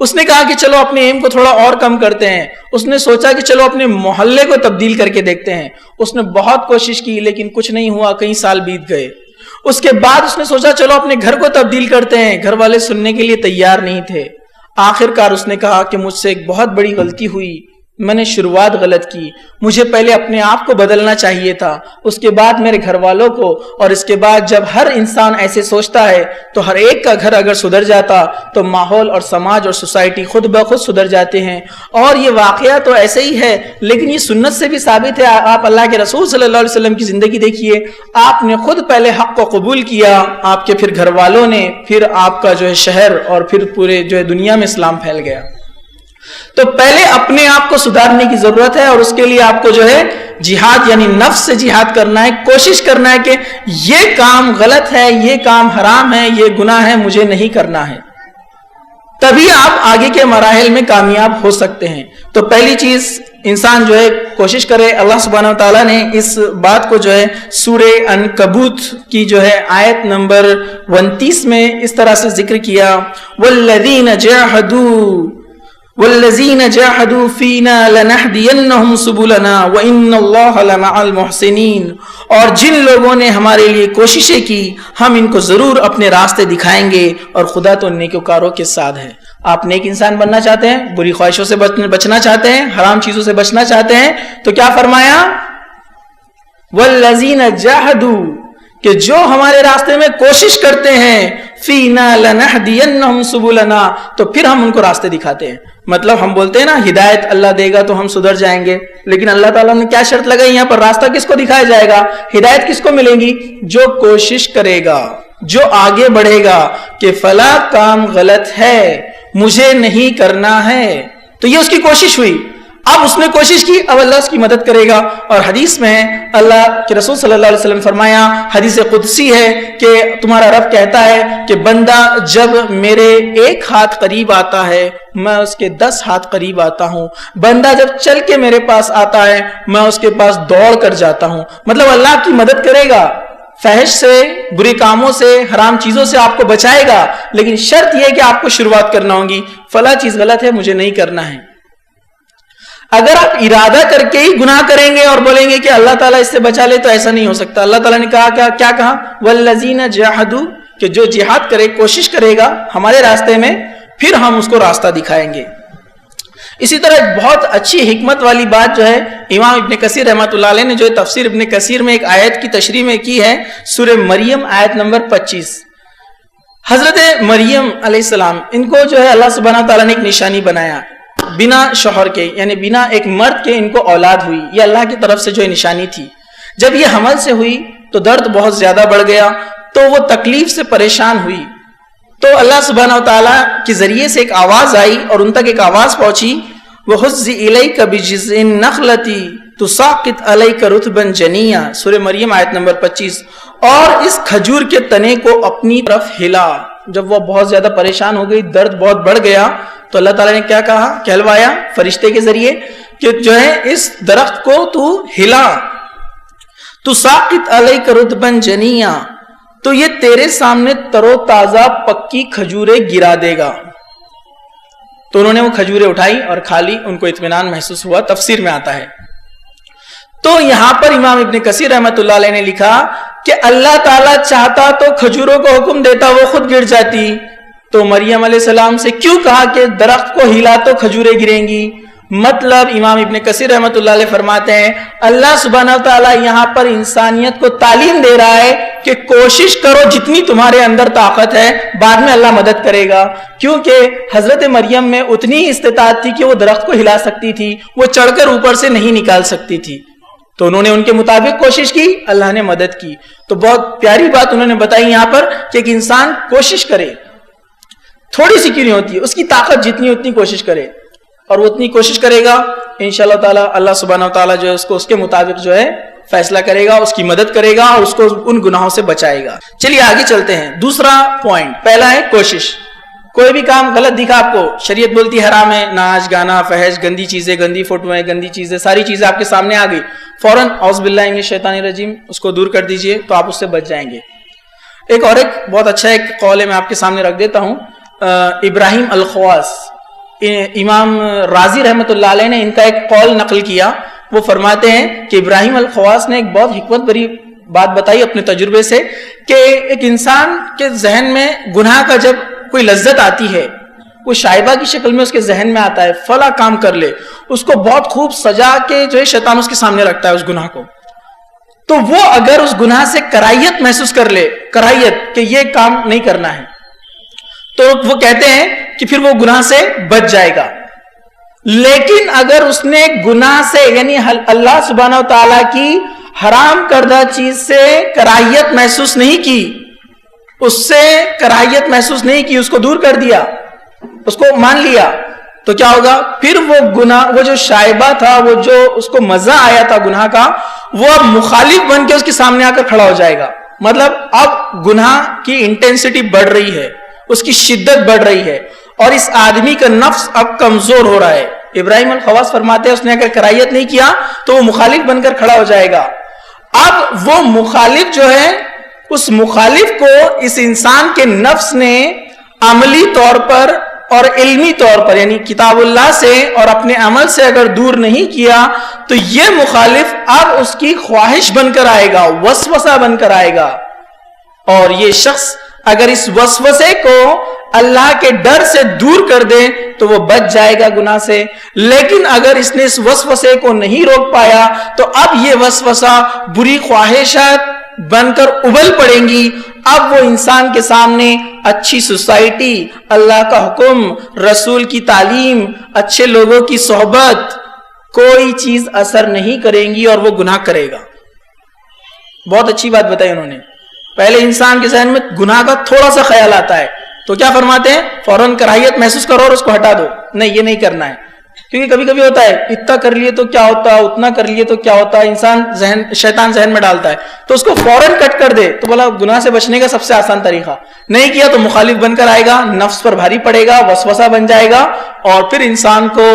B: اس نے کہا کہ چلو اپنے ایم کو تھوڑا اور کم کرتے ہیں. اس نے سوچا کہ چلو اپنے محلے کو تبدیل کر کے دیکھتے ہیں. اس نے بہت کوشش کی لیکن کچھ نہیں ہوا, کئی سال بیت گئے. اس کے بعد اس نے سوچا چلو اپنے گھر کو تبدیل کرتے ہیں. گھر والے سننے کے لیے تیار نہیں تھے. آخر کار اس نے کہا کہ مجھ سے ایک بہت بڑی غلطی ہوئی, میں نے شروعات غلط کی. مجھے پہلے اپنے آپ کو بدلنا چاہیے تھا, اس کے بعد میرے گھر والوں کو, اور اس کے بعد جب ہر انسان ایسے سوچتا ہے تو ہر ایک کا گھر اگر سدھر جاتا تو ماحول اور سماج اور سوسائٹی خود بخود سدھر جاتے ہیں. اور یہ واقعہ تو ایسے ہی ہے لیکن یہ سنت سے بھی ثابت ہے. آپ اللہ کے رسول صلی اللہ علیہ وسلم کی زندگی دیکھیے, آپ نے خود پہلے حق کو قبول کیا, آپ کے پھر گھر والوں نے, پھر آپ کا جو ہے شہر, اور پھر پورے جو ہے دنیا میں اسلام پھیل گیا. تو پہلے اپنے آپ کو سدھارنے کی ضرورت ہے, اور اس کے لیے آپ کو جو ہے جہاد یعنی نفس سے جہاد کرنا ہے. کوشش کرنا ہے کہ یہ کام غلط ہے, یہ کام حرام ہے, یہ گناہ ہے, مجھے نہیں کرنا ہے. تبھی آپ آگے کے مراحل میں کامیاب ہو سکتے ہیں. تو پہلی چیز انسان جو ہے کوشش کرے. اللہ سبحانہ وتعالیٰ نے اس بات کو جو ہے سورہ عنکبوت کی جو ہے آیت نمبر 29 میں اس طرح سے ذکر کیا, وَالَّذِينَ جَاهَدُوا فِينَا لَنَهْدِيَنَّهُمْ سُبُلَنَا وَإِنَّ اللَّهَ لَمَعَ الْمُحْسِنِينَ. اور جن لوگوں نے ہمارے لیے کوششیں کی ہم ان کو ضرور اپنے راستے دکھائیں گے, اور خدا تو نیکوکاروں کے ساتھ ہے. آپ نیک انسان بننا چاہتے ہیں, بری خواہشوں سے بچنا چاہتے ہیں, حرام چیزوں سے بچنا چاہتے ہیں, تو کیا فرمایا؟ وَالَّذِينَ جَاهَدُوا, کہ جو ہمارے راستے میں کوشش کرتے ہیں, فینا لنہدینہم سبلنا, تو پھر ہم ان کو راستے دکھاتے ہیں. مطلب ہم بولتے ہیں نا ہدایت اللہ دے گا تو ہم سدھر جائیں گے, لیکن اللہ تعالیٰ نے کیا شرط لگائی یہاں پر؟ راستہ کس کو دکھایا جائے گا, ہدایت کس کو ملے گی؟ جو کوشش کرے گا, جو آگے بڑھے گا کہ فلاں کام غلط ہے, مجھے نہیں کرنا ہے. تو یہ اس کی کوشش ہوئی. اب اس نے کوشش کی, اب اللہ اس کی مدد کرے گا. اور حدیث میں اللہ کے رسول صلی اللہ علیہ وسلم فرمایا, حدیث قدسی ہے کہ تمہارا رب کہتا ہے کہ بندہ جب میرے ایک ہاتھ قریب آتا ہے میں اس کے 10 ہاتھ قریب آتا ہوں. بندہ جب چل کے میرے پاس آتا ہے میں اس کے پاس دوڑ کر جاتا ہوں. مطلب اللہ آپ کی مدد کرے گا, فحش سے, برے کاموں سے, حرام چیزوں سے آپ کو بچائے گا, لیکن شرط یہ ہے کہ آپ کو شروعات کرنا ہوگی. فلاں چیز غلط ہے, مجھے نہیں کرنا ہے. اگر آپ ارادہ کر کے ہی گناہ کریں گے اور بولیں گے کہ اللہ تعالیٰ اس سے بچا لے, تو ایسا نہیں ہو سکتا. اللہ تعالیٰ نے کہا کیا کہا؟ والذین جاہدوا, کہ جو جہاد کرے, کوشش کرے گا ہمارے راستے میں, پھر ہم اس کو راستہ دکھائیں گے. اسی طرح ایک بہت اچھی حکمت والی بات جو ہے امام ابن کثیر رحمۃ اللہ علیہ نے جو تفسیر ابن کثیر میں ایک آیت کی تشریح میں کی ہے, سورہ مریم آیت نمبر 25. حضرت مریم علیہ السلام, ان کو جو ہے اللہ سبحانہ تعالیٰ نے ایک نشانی بنایا. بنا شوہر کے یعنی بنا ایک مرد کے ان کو اولاد ہوئی. یہ اللہ کی طرف سے جو نشانی تھی. جب یہ حمل سے ہوئی تو درد بہت زیادہ بڑھ گیا, تو وہ تکلیف سے پریشان ہوئی. تو اللہ سبحانہ و تعالیٰ کے ذریعے سے ایک آواز آئی اور ان تک ایک آواز پہنچی, وَحُزِّ إِلَيْكَ بِجِذْعِ النَّخْلَةِ تُسَاقِطْ عَلَيْكَ رُطْبًا جَنِيًّا, سورہ مریم آیت نمبر 25. اور اس کھجور کے تنے کو اپنی طرف ہلا. جب وہ بہت زیادہ پریشان ہو گئی, درد بہت بڑھ گیا, تو اللہ تعالیٰ نے کیا کہا, کہلوایا فرشتے کے ذریعے کہ جو ہے اس درخت کو تو ہلا. تُسَاقِطْ عَلَيْكَ رُطْبًا جَنِيًّا, تو یہ تیرے سامنے ترو تازہ پکی کھجوریں گرا دے گا. تو انہوں نے وہ کھجوریں اٹھائی اور کھا لی, ان کو اطمینان محسوس ہوا. تفسیر میں آتا ہے تو یہاں پر امام ابن کثیر رحمۃ اللہ علیہ نے لکھا کہ اللہ تعالیٰ چاہتا تو کھجوروں کو حکم دیتا وہ خود گر جاتی، تو مریم علیہ السلام سے کیوں کہا کہ درخت کو ہلا تو کھجوریں گریں گی؟ مطلب امام ابن کثیر رحمۃ اللہ علیہ فرماتے ہیں اللہ سبحانہ و تعالیٰ یہاں پر انسانیت کو تعلیم دے رہا ہے کہ کوشش کرو جتنی تمہارے اندر طاقت ہے، بعد میں اللہ مدد کرے گا، کیونکہ حضرت مریم میں اتنی استطاعت تھی کہ وہ درخت کو ہلا سکتی تھی، وہ چڑھ کر اوپر سے نہیں نکال سکتی تھی، تو انہوں نے ان کے مطابق کوشش کی، اللہ نے مدد کی۔ تو بہت پیاری بات انہوں نے بتائی یہاں پر کہ ایک انسان کوشش کرے، تھوڑی سی کیوں نہیں ہوتی ہے، اس کی طاقت جتنی اتنی کوشش کرے، اور وہ اتنی کوشش کرے گا انشاءاللہ تعالی اللہ سبحانہ و تعالی جو ہے اس کو اس کے مطابق جو ہے فیصلہ کرے گا، اس کی مدد کرے گا اور اس کو ان گناہوں سے بچائے گا۔ چلیے آگے چلتے ہیں۔ دوسرا پوائنٹ، پہلا ہے کوشش۔ کوئی بھی کام غلط دکھا آپ کو، شریعت بولتی حرام ہے، ناچ گانا فحش، گندی چیزیں، گندی فوٹویں، گندی چیزیں، ساری چیزیں آپ کے سامنے آ گئی، فوراً اعوذ باللہ من الشیطان الرجیم اس کو دور کر دیجئے، تو آپ اس سے بچ جائیں گے۔ ایک بہت اچھا ایک قول ہے، میں آپ کے سامنے رکھ دیتا ہوں۔ ابراہیم الخواص، امام رازی رحمۃ اللہ علیہ نے ان کا ایک قول نقل کیا، وہ فرماتے ہیں کہ ابراہیم الخواص نے ایک بہت حکمت بری بات بتائی اپنے تجربے سے کہ ایک انسان کے ذہن میں گناہ کا جب کوئی لذت آتی ہے، کوئی شائبہ کی شکل میں اس کے ذہن میں آتا ہے، فلاں کام کر لے، اس کو بہت خوب سجا کے جو ہے شیطان اس کے سامنے رکھتا ہے اس گناہ کو، تو وہ اگر اس گناہ سے کراہیت محسوس کر لے، کراہیت کہ یہ کام نہیں کرنا ہے، تو وہ کہتے ہیں کہ پھر وہ گناہ سے بچ جائے گا۔ لیکن اگر اس نے گناہ سے یعنی اللہ سبحانہ و تعالیٰ کی حرام کردہ چیز سے کراہیت محسوس نہیں کی، اس سے کراہیت محسوس نہیں کی، اس کو دور کر دیا، اس کو مان لیا، تو کیا ہوگا؟ پھر وہ گناہ، وہ جو شائبہ تھا، وہ جو اس کو مزہ آیا تھا گناہ کا، وہ اب مخالف بن کے اس کے سامنے آ کر کھڑا ہو جائے گا۔ مطلب اب گناہ کی انٹینسٹی بڑھ رہی ہے، اس کی شدت بڑھ رہی ہے، اور اس آدمی کا نفس اب کمزور ہو رہا ہے۔ ابراہیم الخواص فرماتے ہیں اس نے اگر کراہیت نہیں کیا تو وہ مخالف بن کر کھڑا ہو جائے گا۔ اب وہ مخالف جو ہے، اس مخالف کو اس انسان کے نفس نے عملی طور پر اور علمی طور پر یعنی کتاب اللہ سے اور اپنے عمل سے اگر دور نہیں کیا تو یہ مخالف اب اس کی خواہش بن کر آئے گا، وسوسہ بن کر آئے گا، اور یہ شخص اگر اس وسوسے کو اللہ کے ڈر سے دور کر دے تو وہ بچ جائے گا گناہ سے۔ لیکن اگر اس نے اس وسوسے کو نہیں روک پایا تو اب یہ وسوسہ بری خواہشات بن کر ابل پڑیں گی۔ اب وہ انسان کے سامنے اچھی سوسائٹی، اللہ کا حکم، رسول کی تعلیم، اچھے لوگوں کی صحبت، کوئی چیز اثر نہیں کریں گی اور وہ گناہ کرے گا۔ بہت اچھی بات بتائی انہوں نے۔ پہلے انسان کے ذہن میں گناہ کا تھوڑا سا خیال آتا ہے تو کیا فرماتے ہیں؟ فوراً کراہیت محسوس کرو اور اس کو ہٹا دو، نہیں یہ نہیں کرنا ہے، کیونکہ کبھی کبھی ہوتا ہے اتنا کر لیے تو کیا ہوتا، اتنا کر لیے تو کیا ہوتا، انسان شیطان ذہن میں ڈالتا ہے تو اس کو فوراً کٹ کر دے تو بولا گناہ سے بچنے کا سب سے آسان طریقہ، نہیں کیا تو مخالف بن کر آئے گا، نفس پر بھاری پڑے گا، وسوسہ بن جائے گا، اور پھر انسان کو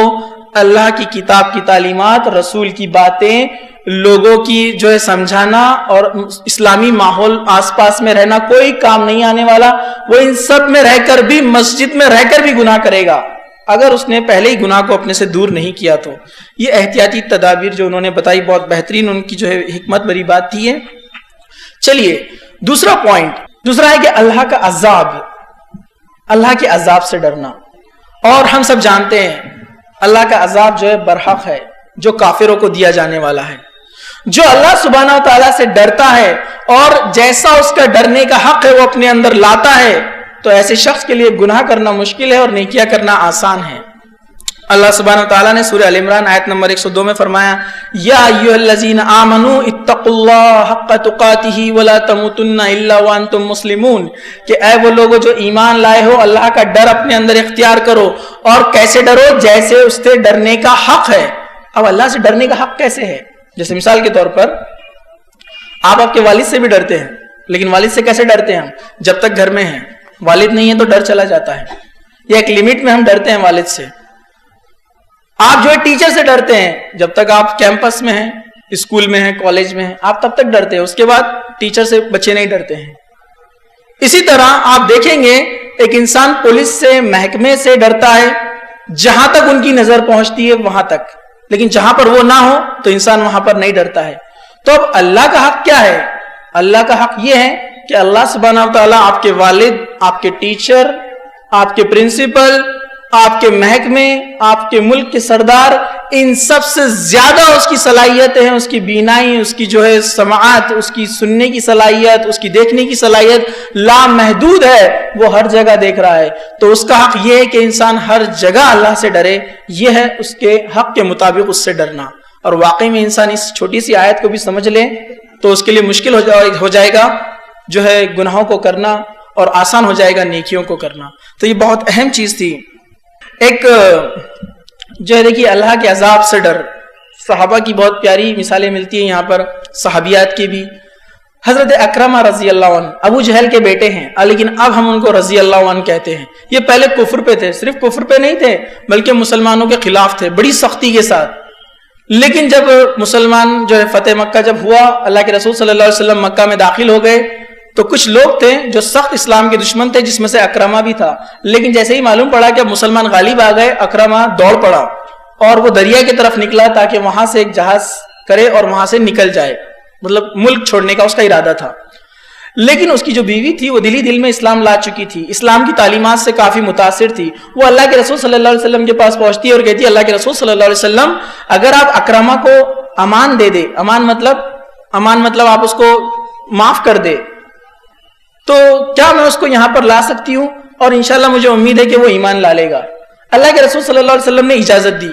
B: اللہ کی کتاب کی تعلیمات، رسول کی باتیں، لوگوں کی جو ہے سمجھانا اور اسلامی ماحول آس پاس میں رہنا کوئی کام نہیں آنے والا۔ وہ ان سب میں رہ کر بھی، مسجد میں رہ کر بھی گناہ کرے گا اگر اس نے پہلے ہی گناہ کو اپنے سے دور نہیں کیا تو۔ یہ احتیاطی تدابیر جو انہوں نے بتائی بہت بہترین ان کی جو ہے حکمت بری بات تھی ہے۔ چلیے دوسرا پوائنٹ، دوسرا ہے کہ اللہ کا عذاب، اللہ کے عذاب سے ڈرنا۔ اور ہم سب جانتے ہیں اللہ کا عذاب جو ہے برحق ہے، جو کافروں کو دیا جانے والا ہے۔ جو اللہ سبحانہ و تعالیٰ سے ڈرتا ہے اور جیسا اس کا ڈرنے کا حق ہے وہ اپنے اندر لاتا ہے تو ایسے شخص کے لیے گناہ کرنا مشکل ہے اور نیکیاں کرنا آسان ہے۔ اللہ سبحانہ و تعالیٰ نے سورہ ال عمران آیت نمبر 102 میں فرمایا، یا ایھا الذین آمنوا اتقوا اللہ حق تقاتہ ولا تموتن الا وانتم مسلمون، کہ اے وہ لوگوں جو ایمان لائے ہو اللہ کا ڈر اپنے اندر اختیار کرو، اور کیسے ڈرو؟ جیسے اس سے ڈرنے کا حق ہے۔ اب اللہ سے ڈرنے کا حق کیسے ہے؟ جیسے مثال کے طور پر آپ کے والد سے بھی ڈرتے ہیں، لیکن والد سے کیسے ڈرتے ہیں؟ ہم جب تک گھر میں ہیں، والد نہیں ہے تو ڈر چلا جاتا ہے، یا ایک لمٹ میں ہم ڈرتے ہیں والد سے۔ آپ جو ہے ٹیچر سے ڈرتے ہیں جب تک آپ کیمپس میں ہیں، اسکول میں ہیں، کالج میں ہیں، آپ تب تک ڈرتے ہیں، اس کے بعد ٹیچر سے بچے نہیں ڈرتے ہیں۔ اسی طرح آپ دیکھیں گے ایک انسان پولیس سے، محکمے سے ڈرتا ہے جہاں تک ان کی نظر پہنچتی ہے وہاں تک، لیکن جہاں پر وہ نہ ہو تو انسان وہاں پر نہیں ڈرتا ہے. تو اب اللہ کا حق کیا ہے؟ اللہ کا حق یہ ہے کہ اللہ سبحانہ و تعالیٰ آپ کے والد، آپ کے ٹیچر، آپ کے پرنسپل، آپ کے محکمے، آپ کے ملک کے سردار، ان سب سے زیادہ اس کی صلاحیتیں ہیں، اس کی بینائی، اس کی جو ہے سماعت، اس کی سننے کی صلاحیت، اس کی دیکھنے کی صلاحیت لامحدود ہے. وہ ہر جگہ دیکھ رہا ہے. تو اس کا حق یہ ہے کہ انسان ہر جگہ اللہ سے ڈرے. یہ ہے اس کے حق کے مطابق اس سے ڈرنا. اور واقعی میں انسان اس چھوٹی سی آیت کو بھی سمجھ لے تو اس کے لیے مشکل ہو جائے گا جو ہے گناہوں کو کرنا، اور آسان ہو جائے گا نیکیوں کو کرنا. تو یہ بہت اہم چیز تھی. ایک جو ہے دیکھیے اللہ کے عذاب سے ڈر، صحابہ کی بہت پیاری مثالیں ملتی ہیں یہاں پر، صحابیات کی بھی. حضرت اکرمہ رضی اللہ عنہ ابو جہل کے بیٹے ہیں، لیکن اب ہم ان کو رضی اللہ عنہ کہتے ہیں. یہ پہلے کفر پہ تھے، صرف کفر پہ نہیں تھے بلکہ مسلمانوں کے خلاف تھے بڑی سختی کے ساتھ. لیکن جب مسلمان جو ہے فتح مکہ جب ہوا، اللہ کے رسول صلی اللہ علیہ وسلم مکہ میں داخل ہو گئے، تو کچھ لوگ تھے جو سخت اسلام کے دشمن تھے، جس میں سے اکرمہ بھی تھا. لیکن جیسے ہی معلوم پڑا کہ اب مسلمان غالب آ گئے، اکرمہ دوڑ پڑا اور وہ دریا کی طرف نکلا تاکہ وہاں سے ایک جہاز کرے اور وہاں سے نکل جائے، مطلب ملک چھوڑنے کا اس کا ارادہ تھا. لیکن اس کی جو بیوی تھی وہ دل میں اسلام لا چکی تھی، اسلام کی تعلیمات سے کافی متاثر تھی. وہ اللہ کے رسول صلی اللہ علیہ وسلم کے پاس پہنچتی ہے اور کہتی ہے اللہ کے رسول صلی اللہ علیہ وسلم اگر آپ اکرمہ کو امان دے دے، امان مطلب آپ اس کو معاف کر دے، تو کیا میں اس کو یہاں پر لا سکتی ہوں؟ اور انشاءاللہ مجھے امید ہے کہ وہ ایمان لا لے گا. اللہ کے رسول صلی اللہ علیہ وسلم نے اجازت دی.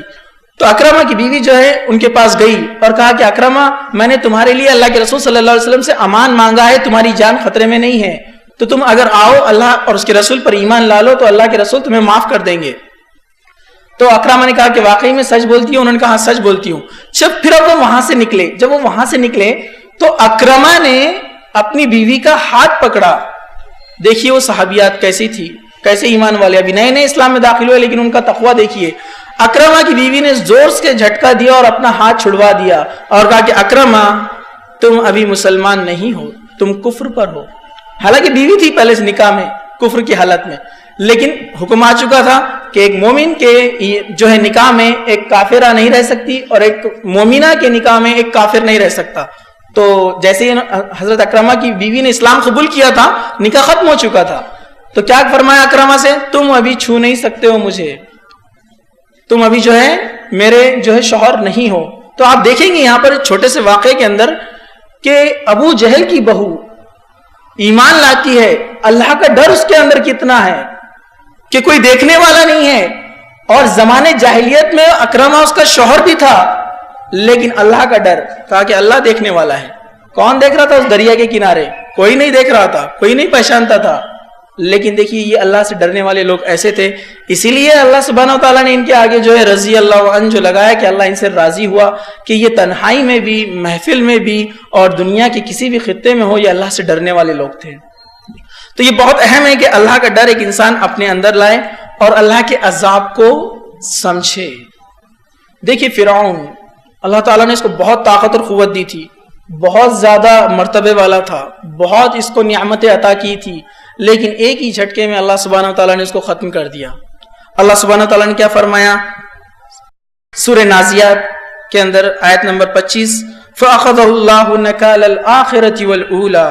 B: تو اکرمہ کی بیوی جو ہے ان کے پاس گئی اور کہا کہ اکرمہ میں نے تمہارے لیے اللہ کے رسول صلی اللہ علیہ وسلم سے امان مانگا ہے، تمہاری جان خطرے میں نہیں ہے، تو تم اگر آؤ اللہ اور اس کے رسول پر ایمان لا لو تو اللہ کے رسول تمہیں معاف کر دیں گے. تو اکرمہ نے کہا کہ واقعی میں سچ بولتی ہوں؟ انہوں نے کہا ہاں سچ بولتی ہوں. پھر اب وہ وہاں سے نکلے تو اکرمہ نے اپنی بیوی کا ہاتھ پکڑا. دیکھیے وہ صحابیات کیسی تھی، کیسے ایمان والے، ابھی نئے نئے اسلام میں داخل ہوئے لیکن ان کا تقویٰ دیکھیے. اکرمہ کی بیوی نے زور سے جھٹکا دیا اور اپنا ہاتھ چھڑوا دیا اور کہا کہ اکرمہ تم ابھی مسلمان نہیں ہو، تم کفر پر ہو. حالانکہ بیوی تھی پہلے سے نکاح میں کفر کی حالت میں، لیکن حکم آ چکا تھا کہ ایک مومن کے جو ہے نکاح میں ایک کافرہ نہیں رہ سکتی اور ایک مومنہ کے نکاح میں ایک کافر نہیں رہ سکتا. تو جیسے ہی حضرت اکرمہ کی بیوی نے اسلام قبول کیا تھا، نکاح ختم ہو چکا تھا، تو کیا فرمایا اکرمہ سے؟ تم ابھی چھو نہیں سکتے ہو مجھے، تم ابھی جو ہے میرے جو ہے شوہر نہیں ہو. تو آپ دیکھیں گے یہاں پر چھوٹے سے واقعے کے اندر کہ ابو جہل کی بہو ایمان لاتی ہے، اللہ کا ڈر اس کے اندر کتنا ہے کہ کوئی دیکھنے والا نہیں ہے. اور زمانے جاہلیت میں اکرمہ اس کا شوہر بھی تھا، لیکن اللہ کا ڈر، کہا کہ اللہ دیکھنے والا ہے. کون دیکھ رہا تھا اس دریا کے کنارے؟ کوئی نہیں دیکھ رہا تھا، کوئی نہیں پہچانتا تھا. لیکن دیکھیے یہ اللہ سے ڈرنے والے لوگ ایسے تھے، اسی لیے اللہ سبحانہ و تعالیٰ نے ان کے آگے جو ہے رضی اللہ عنہ جو لگایا کہ اللہ ان سے راضی ہوا کہ یہ تنہائی میں بھی، محفل میں بھی اور دنیا کے کسی بھی خطے میں ہو، یہ اللہ سے ڈرنے والے لوگ تھے. تو یہ بہت اہم ہے کہ اللہ کا ڈر ایک انسان اپنے اندر لائے اور اللہ کے عذاب کو سمجھے. دیکھیے فرعون، اللہ تعالیٰ نے اس کو بہت طاقت اور قوت دی تھی، بہت زیادہ مرتبے والا تھا، بہت اس کو نعمتیں عطا کی تھی، لیکن ایک ہی جھٹکے میں اللہ سبحانہ و تعالیٰ نے اس کو ختم کر دیا. اللہ سبحانہ و تعالیٰ نے کیا فرمایا سورہ نازیات کے اندر آیت نمبر 25 فَأَخَذَهُ اللَّهُ نَكَالَ الْآخِرَةِ وَالْأُولَى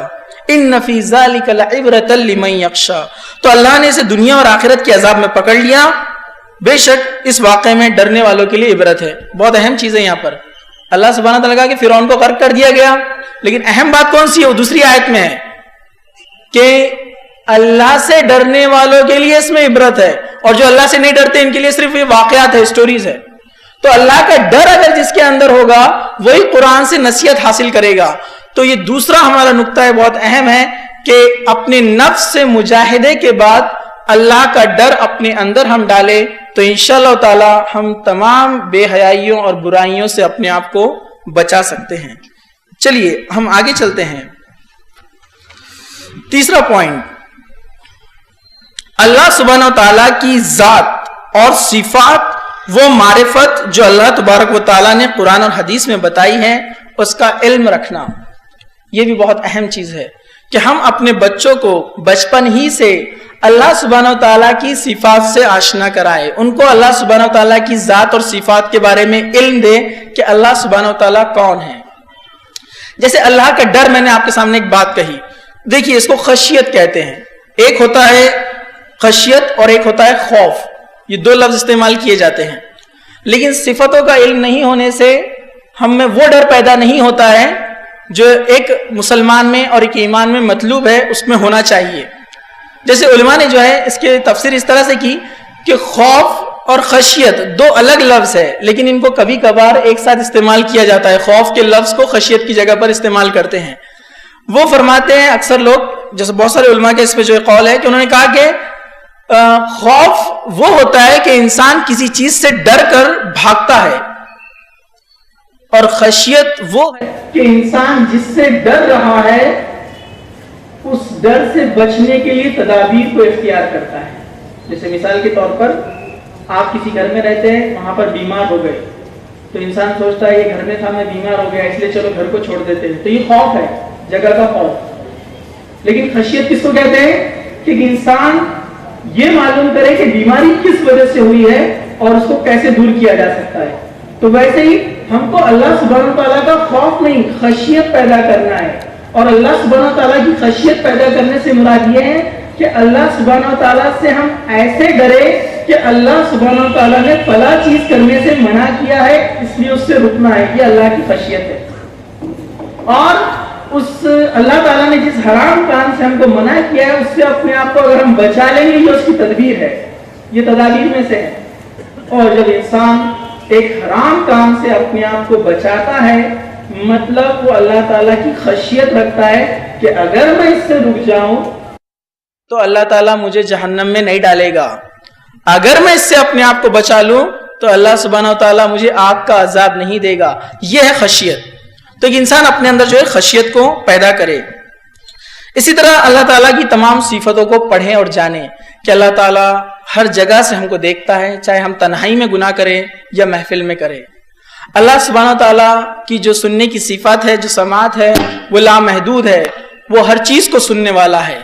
B: إِنَّ فِي ذَلِكَ لَعِبْرَةً لِمَن يَخْشَىٰ. تو اللہ نے اسے دنیا اور آخرت کے عذاب میں پکڑ لیا، بے شک اس واقعے میں ڈرنے والوں کے لیے عبرت ہے. بہت اہم چیز ہے یہاں پر. اللہ سبحانہ و تعالیٰ کہا کہ فرعون کو غرق کر دیا گیا، لیکن اہم بات کون سی ہے؟ وہ دوسری آیت میں ہے کہ اللہ سے ڈرنے والوں کے لیے اس میں عبرت ہے، اور جو اللہ سے نہیں ڈرتے ان کے لیے صرف یہ واقعات ہے، سٹوریز ہے. تو اللہ کا ڈر اگر جس کے اندر ہوگا وہی قرآن سے نصیحت حاصل کرے گا. تو یہ دوسرا ہمارا نقطہ ہے، بہت اہم ہے کہ اپنے نفس سے مجاہدے کے بعد اللہ کا ڈر اپنے اندر ہم ڈالے تو انشاءاللہ تعالی ہم تمام بے حیائیوں اور برائیوں سے اپنے آپ کو بچا سکتے ہیں. چلیے ہم آگے چلتے ہیں. تیسرا پوائنٹ، اللہ سبحانہ و تعالیٰ کی ذات اور صفات، وہ معرفت جو اللہ تبارک و تعالیٰ نے قرآن اور حدیث میں بتائی ہے، اس کا علم رکھنا. یہ بھی بہت اہم چیز ہے کہ ہم اپنے بچوں کو بچپن ہی سے اللہ سبحانہ و تعالیٰ کی صفات سے آشنا کرائے، ان کو اللہ سبحانہ و تعالیٰ کی ذات اور صفات کے بارے میں علم دے کہ اللہ سبحانہ و تعالیٰ کون ہے۔ جیسے اللہ کا ڈر، میں نے آپ کے سامنے ایک بات کہی، دیکھیے اس کو خشیت کہتے ہیں، ایک ہوتا ہے خشیت اور ایک ہوتا ہے خوف، یہ دو لفظ استعمال کیے جاتے ہیں، لیکن صفتوں کا علم نہیں ہونے سے ہم میں وہ ڈر پیدا نہیں ہوتا ہے جو ایک مسلمان میں اور ایک ایمان میں مطلوب ہے، اس میں ہونا چاہیے۔ جیسے علماء نے جو ہے اس کی تفسیر اس طرح سے کی کہ خوف اور خشیت دو الگ لفظ ہے، لیکن ان کو کبھی کبھار ایک ساتھ استعمال کیا جاتا ہے، خوف کے لفظ کو خشیت کی جگہ پر استعمال کرتے ہیں۔ وہ فرماتے ہیں اکثر لوگ، جیسے بہت سارے علماء کے اس پہ جو قول ہے کہ انہوں نے کہا کہ خوف وہ ہوتا ہے کہ انسان کسی چیز سے ڈر کر بھاگتا ہے، اور خشیت وہ ہے کہ انسان جس سے ڈر رہا ہے اس ڈر سے بچنے کے لیے تدابیر کو اختیار کرتا ہے۔ جیسے مثال کے طور پر آپ کسی گھر میں رہتے ہیں، وہاں پر بیمار ہو گئے تو انسان سوچتا ہے یہ گھر میں تھا، میں بیمار ہو گیا اس لیے چلو گھر کو چھوڑ دیتے ہیں، تو یہ خوف ہے، جگہ کا خوف۔ لیکن خشیت کس کو کہتے ہیں کہ انسان یہ معلوم کرے کہ بیماری کس وجہ سے ہوئی ہے اور اس کو کیسے دور کیا جا سکتا ہے۔ تو ویسے ہی ہم کو اللہ سبحانہ تعالیٰ کا خوف نہیں، خشیت پیدا کرنا ہے، اور اللہ سبحانہ تعالیٰ کی خشیت پیدا کرنے سے مراد یہ ہے کہ اللہ سبحانہ تعالیٰ سے ہم ایسے ڈرے کہ اللہ سبحانہ تعالیٰ نے فلاں چیز کرنے سے منع کیا ہے، اس لیے اس سے رکنا ہے، یہ اللہ کی خشیت ہے۔ اور اس اللہ تعالیٰ نے جس حرام کام سے ہم کو منع کیا ہے اس سے اپنے آپ کو اگر ہم بچا لیں گے، یہ اس کی تدبیر ہے، یہ تدابیر میں سے ہے۔ اور جب انسان ایک حرام کام سے اپنے آپ کو بچاتا ہے، مطلب وہ اللہ تعالیٰ کی خشیت رکھتا ہے کہ اگر میں اس سے رک جاؤں تو اللہ تعالیٰ مجھے جہنم میں نہیں ڈالے گا، اگر میں اس سے اپنے آپ کو بچا لوں تو اللہ سبحانہ تعالیٰ مجھے آگ کا عذاب نہیں دے گا۔ یہ ہے خشیت۔ تو ایک انسان اپنے اندر جو ہے خشیت کو پیدا کرے۔ اسی طرح اللہ تعالیٰ کی تمام صفتوں کو پڑھیں اور جانیں کہ اللہ تعالیٰ ہر جگہ سے ہم کو دیکھتا ہے، چاہے ہم تنہائی میں گناہ کریں یا محفل میں کریں۔ اللہ سبحانہ تعالیٰ کی جو سننے کی صفات ہے، جو سماعت ہے، وہ لامحدود ہے، وہ ہر چیز کو سننے والا ہے۔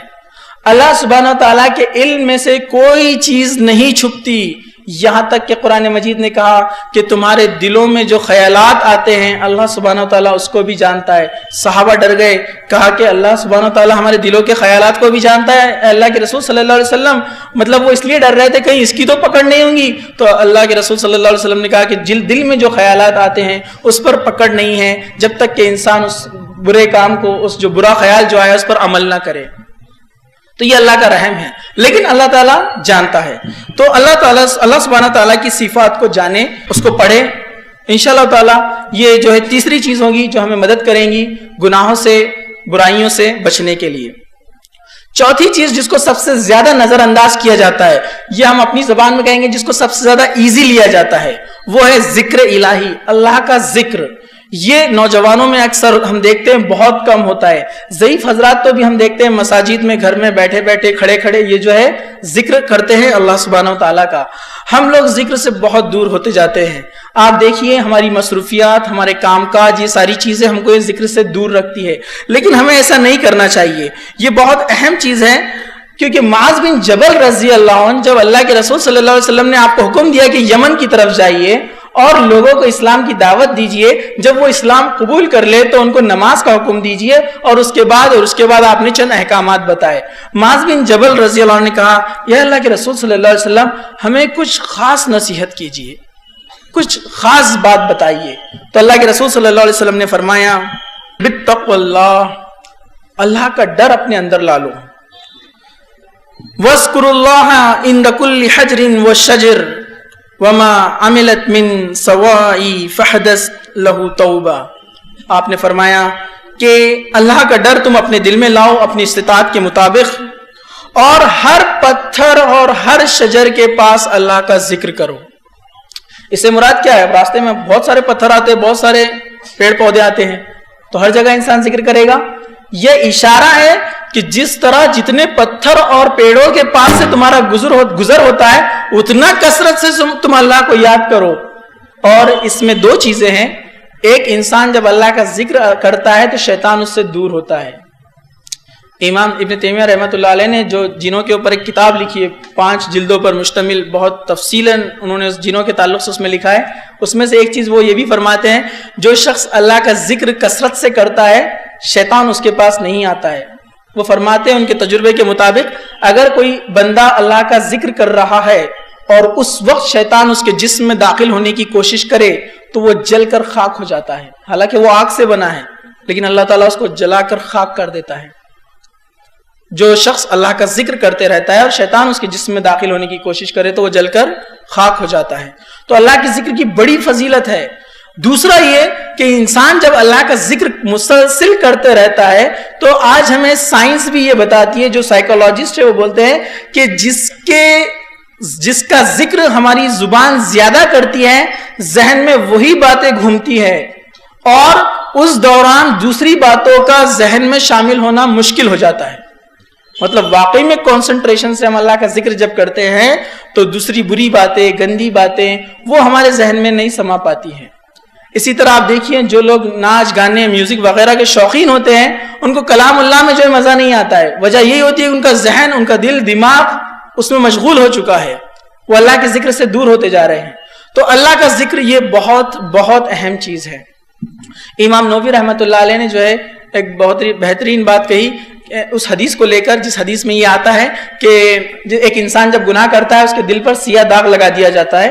B: اللہ سبحانہ تعالیٰ کے علم میں سے کوئی چیز نہیں چھپتی، یہاں تک کہ قرآن مجید نے کہا کہ تمہارے دلوں میں جو خیالات آتے ہیں اللہ سبحانہ تعالیٰ اس کو بھی جانتا ہے۔ صحابہ ڈر گئے، کہا کہ اللہ سبحانہ تعالیٰ ہمارے دلوں کے خیالات کو بھی جانتا ہے۔ اللہ کے رسول صلی اللہ علیہ وسلم، مطلب وہ اس لیے ڈر رہے تھے کہیں اس کی تو پکڑ نہیں ہوں گی، تو اللہ کے رسول صلی اللہ علیہ وسلم نے کہا کہ دل میں جو خیالات آتے ہیں اس پر پکڑ نہیں ہے جب تک کہ انسان اس برے کام کو، اس جو برا خیال جو آیا اس پر عمل نہ کرے۔ تو یہ اللہ کا رحم ہے، لیکن اللہ تعالیٰ جانتا ہے۔ تو اللہ سبحانہ تعالیٰ کی صفات کو جانے، اس کو پڑھے، انشاءاللہ تعالیٰ یہ جو ہے تیسری چیز ہوگی جو ہمیں مدد کریں گی گناہوں سے، برائیوں سے بچنے کے لیے۔ چوتھی چیز جس کو سب سے زیادہ نظر انداز کیا جاتا ہے، یہ ہم اپنی زبان میں کہیں گے جس کو سب سے زیادہ ایزی لیا جاتا ہے، وہ ہے ذکر الہی، اللہ کا ذکر۔ یہ نوجوانوں میں اکثر ہم دیکھتے ہیں بہت کم ہوتا ہے، ضعیف حضرات تو بھی ہم دیکھتے ہیں مساجد میں گھر میں بیٹھے بیٹھے کھڑے کھڑے یہ جو ہے ذکر کرتے ہیں اللہ سبحانہ و تعالیٰ کا۔ ہم لوگ ذکر سے بہت دور ہوتے جاتے ہیں۔ آپ دیکھیے ہماری مصروفیات، ہمارے کام کاج، یہ ساری چیزیں ہم کو اس ذکر سے دور رکھتی ہے، لیکن ہمیں ایسا نہیں کرنا چاہیے۔ یہ بہت اہم چیز ہے، کیونکہ معاذ بن جبل رضی اللہ عنہ، جب اللہ کے رسول صلی اللہ علیہ وسلم نے آپ کو حکم دیا کہ یمن کی طرف جائیے اور لوگوں کو اسلام کی دعوت دیجئے، جب وہ اسلام قبول کر لے تو ان کو نماز کا حکم دیجئے، اور اس کے بعد آپ نے چند احکامات بتائے۔ معاذ بن جبل رضی اللہ عنہ نے کہا، یا اللہ کے رسول صلی اللہ علیہ وسلم ہمیں کچھ خاص نصیحت کیجئے، کچھ خاص بات بتائیے۔ تو اللہ کے رسول صلی اللہ علیہ وسلم نے فرمایا، بِالتَّقْوَى اللَّهِ، اللہ کا ڈر اپنے اندر لا لو، وَاذْكُرُوا اللَّهَ عِنْدَ كُلِّ حَجْرٍ وَشَجَرٍ وَمَا عَمِلَتْ مِن سَوَاءٍ فَحْدَثْ لَهُ تَوْبَةً۔ آپ نے فرمایا کہ اللہ کا ڈر تم اپنے دل میں لاؤ اپنی استطاعت کے مطابق، اور ہر پتھر اور ہر شجر کے پاس اللہ کا ذکر کرو۔ اس سے مراد کیا ہے؟ راستے میں بہت سارے پتھر آتے ہیں، بہت سارے پیڑ پودے آتے ہیں، تو ہر جگہ انسان ذکر کرے گا۔ یہ اشارہ ہے کہ جس طرح جتنے پتھر اور پیڑوں کے پاس سے تمہارا گزر ہوتا ہے، اتنا کثرت سے تم اللہ کو یاد کرو۔ اور اس میں دو چیزیں ہیں، ایک انسان جب اللہ کا ذکر کرتا ہے تو شیطان اس سے دور ہوتا ہے۔ امام ابن تیمیہ رحمۃ اللہ علیہ نے جو جنوں کے اوپر ایک کتاب لکھی ہے 5 جلدوں پر مشتمل، بہت تفصیلاً انہوں نے جنوں کے تعلق سے اس میں لکھا ہے. اس میں سے ایک چیز وہ یہ بھی فرماتے ہیں جو شخص اللہ کا ذکر کثرت سے کرتا ہے شیطان اس کے پاس نہیں آتا ہے. وہ فرماتے ہیں ان کے تجربے کے مطابق اگر کوئی بندہ اللہ کا ذکر کر رہا ہے اور اس وقت شیطان اس کے جسم میں داخل ہونے کی کوشش کرے تو وہ جل کر خاک ہو جاتا ہے. حالانکہ وہ آگ سے بنا ہے لیکن اللہ تعالیٰ اس کو جلا کر خاک کر دیتا ہے. جو شخص اللہ کا ذکر کرتے رہتا ہے اور شیطان اس کے جسم میں داخل ہونے کی کوشش کرے تو وہ جل کر خاک ہو جاتا ہے. تو اللہ کے ذکر کی بڑی فضیلت ہے. دوسرا یہ کہ انسان جب اللہ کا ذکر مسلسل کرتے رہتا ہے تو آج ہمیں سائنس بھی یہ بتاتی ہے، جو سائیکولوجسٹ ہے وہ بولتے ہیں کہ جس کا ذکر ہماری زبان زیادہ کرتی ہے ذہن میں وہی باتیں گھومتی ہے اور اس دوران دوسری باتوں کا ذہن میں شامل ہونا مشکل ہو جاتا ہے. مطلب واقعی میں کنسنٹریشن سے ہم اللہ کا ذکر جب کرتے ہیں تو دوسری بری باتیں، گندی باتیں وہ ہمارے ذہن میں نہیں سما پاتی ہیں. اسی طرح آپ دیکھیے جو لوگ ناچ گانے میوزک وغیرہ کے شوقین ہوتے ہیں ان کو کلام اللہ میں جو ہے مزہ نہیں آتا ہے. وجہ یہی ہوتی ہے کہ ان کا ذہن، ان کا دل، دماغ اس میں مشغول ہو چکا ہے، وہ اللہ کے ذکر سے دور ہوتے جا رہے ہیں. تو اللہ کا ذکر یہ بہت بہت اہم چیز ہے. امام نووی رحمۃ اللہ علیہ نے جو ہے ایک بہت بہترین بات کہی اس حدیث کو لے کر، جس حدیث میں یہ آتا ہے کہ ایک انسان جب گناہ کرتا ہے اس کے دل پر سیاہ داغ لگا دیا جاتا ہے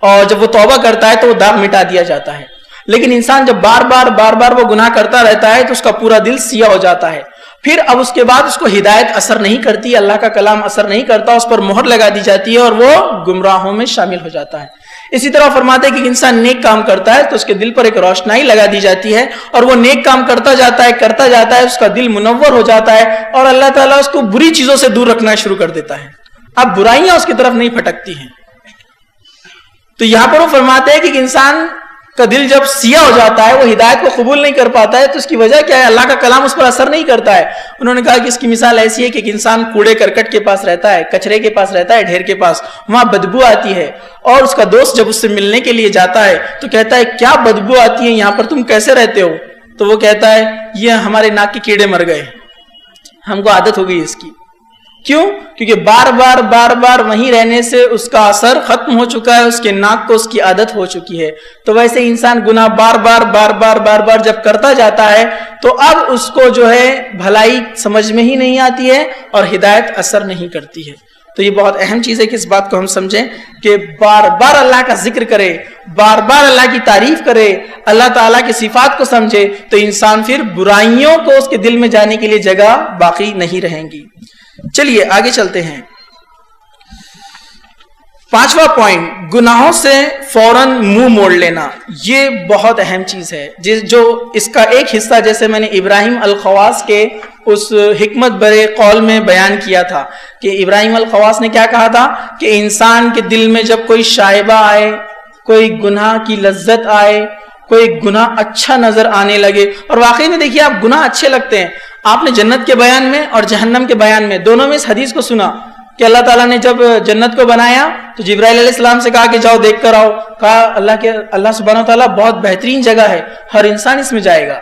B: اور جب وہ توبہ کرتا ہے تو وہ داغ مٹا دیا جاتا ہے. لیکن انسان جب بار بار وہ گناہ کرتا رہتا ہے تو اس کا پورا دل سیاہ ہو جاتا ہے. پھر اب اس کے بعد اس کو ہدایت اثر نہیں کرتی، اللہ کا کلام اثر نہیں کرتا، اس پر مہر لگا دی جاتی ہے اور وہ گمراہوں میں شامل ہو جاتا ہے. اسی طرح فرماتے ہیں کہ انسان نیک کام کرتا ہے تو اس کے دل پر ایک روشنائی لگا دی جاتی ہے اور وہ نیک کام کرتا جاتا ہے، اس کا دل منور ہو جاتا ہے اور اللہ تعالیٰ اس کو بری چیزوں سے دور رکھنا شروع کر دیتا ہے. اب برائیاں اس کی طرف نہیں پھٹکتی ہیں. تو یہاں پر وہ فرماتے ہیں کہ انسان کا دل جب سیاہ ہو جاتا ہے، وہ ہدایت کو قبول نہیں کر پاتا ہے، تو اس کی وجہ کیا ہے؟ اللہ کا کلام اس پر اثر نہیں کرتا ہے. انہوں نے کہا کہ اس کی مثال ایسی ہے کہ ایک انسان کوڑے کرکٹ کے پاس رہتا ہے، کچرے کے پاس رہتا ہے، ڈھیر کے پاس، وہاں بدبو آتی ہے اور اس کا دوست جب اس سے ملنے کے لیے جاتا ہے تو کہتا ہے کیا بدبو آتی ہے یہاں پر، تم کیسے رہتے ہو؟ تو وہ کہتا ہے یہ ہمارے ناک کے کیڑے مر گئے، ہم کو عادت ہو گئی اس کی. کیوں؟ کیونکہ بار بار وہیں رہنے سے اس کا اثر ختم ہو چکا ہے، اس کے ناک کو اس کی عادت ہو چکی ہے. تو ویسے انسان گناہ بار جب کرتا جاتا ہے تو اب اس کو جو ہے بھلائی سمجھ میں ہی نہیں آتی ہے اور ہدایت اثر نہیں کرتی ہے. تو یہ بہت اہم چیز ہے کہ اس بات کو ہم سمجھیں کہ بار اللہ کا ذکر کرے، بار اللہ کی تعریف کرے، اللہ تعالیٰ کی صفات کو سمجھے تو انسان پھر برائیوں کو اس کے دل میں جانے کے لیے جگہ باقی نہیں رہیں گی. چلیے آگے چلتے ہیں. 5واں پوائنٹ، گناہوں سے فوراً منہ موڑ لینا. یہ بہت اہم چیز ہے جو اس کا ایک حصہ جیسے میں نے ابراہیم الخواص کے اس حکمت برے قول میں بیان کیا تھا کہ ابراہیم الخواص نے کیا کہا تھا کہ انسان کے دل میں جب کوئی شائبہ آئے، کوئی گناہ کی لذت آئے، کوئی گناہ اچھا نظر آنے لگے، اور واقعی میں دیکھیے آپ گناہ اچھے لگتے ہیں. آپ نے جنت کے بیان میں اور جہنم کے بیان میں دونوں میں اس حدیث کو سنا کہ اللہ تعالیٰ نے جب جنت کو بنایا تو جبرائیل علیہ السلام سے کہا کہ جاؤ دیکھ کر آؤ. کہا اللہ سبحانہ وتعالیٰ بہت بہترین جگہ ہے، ہر انسان اس میں جائے گا.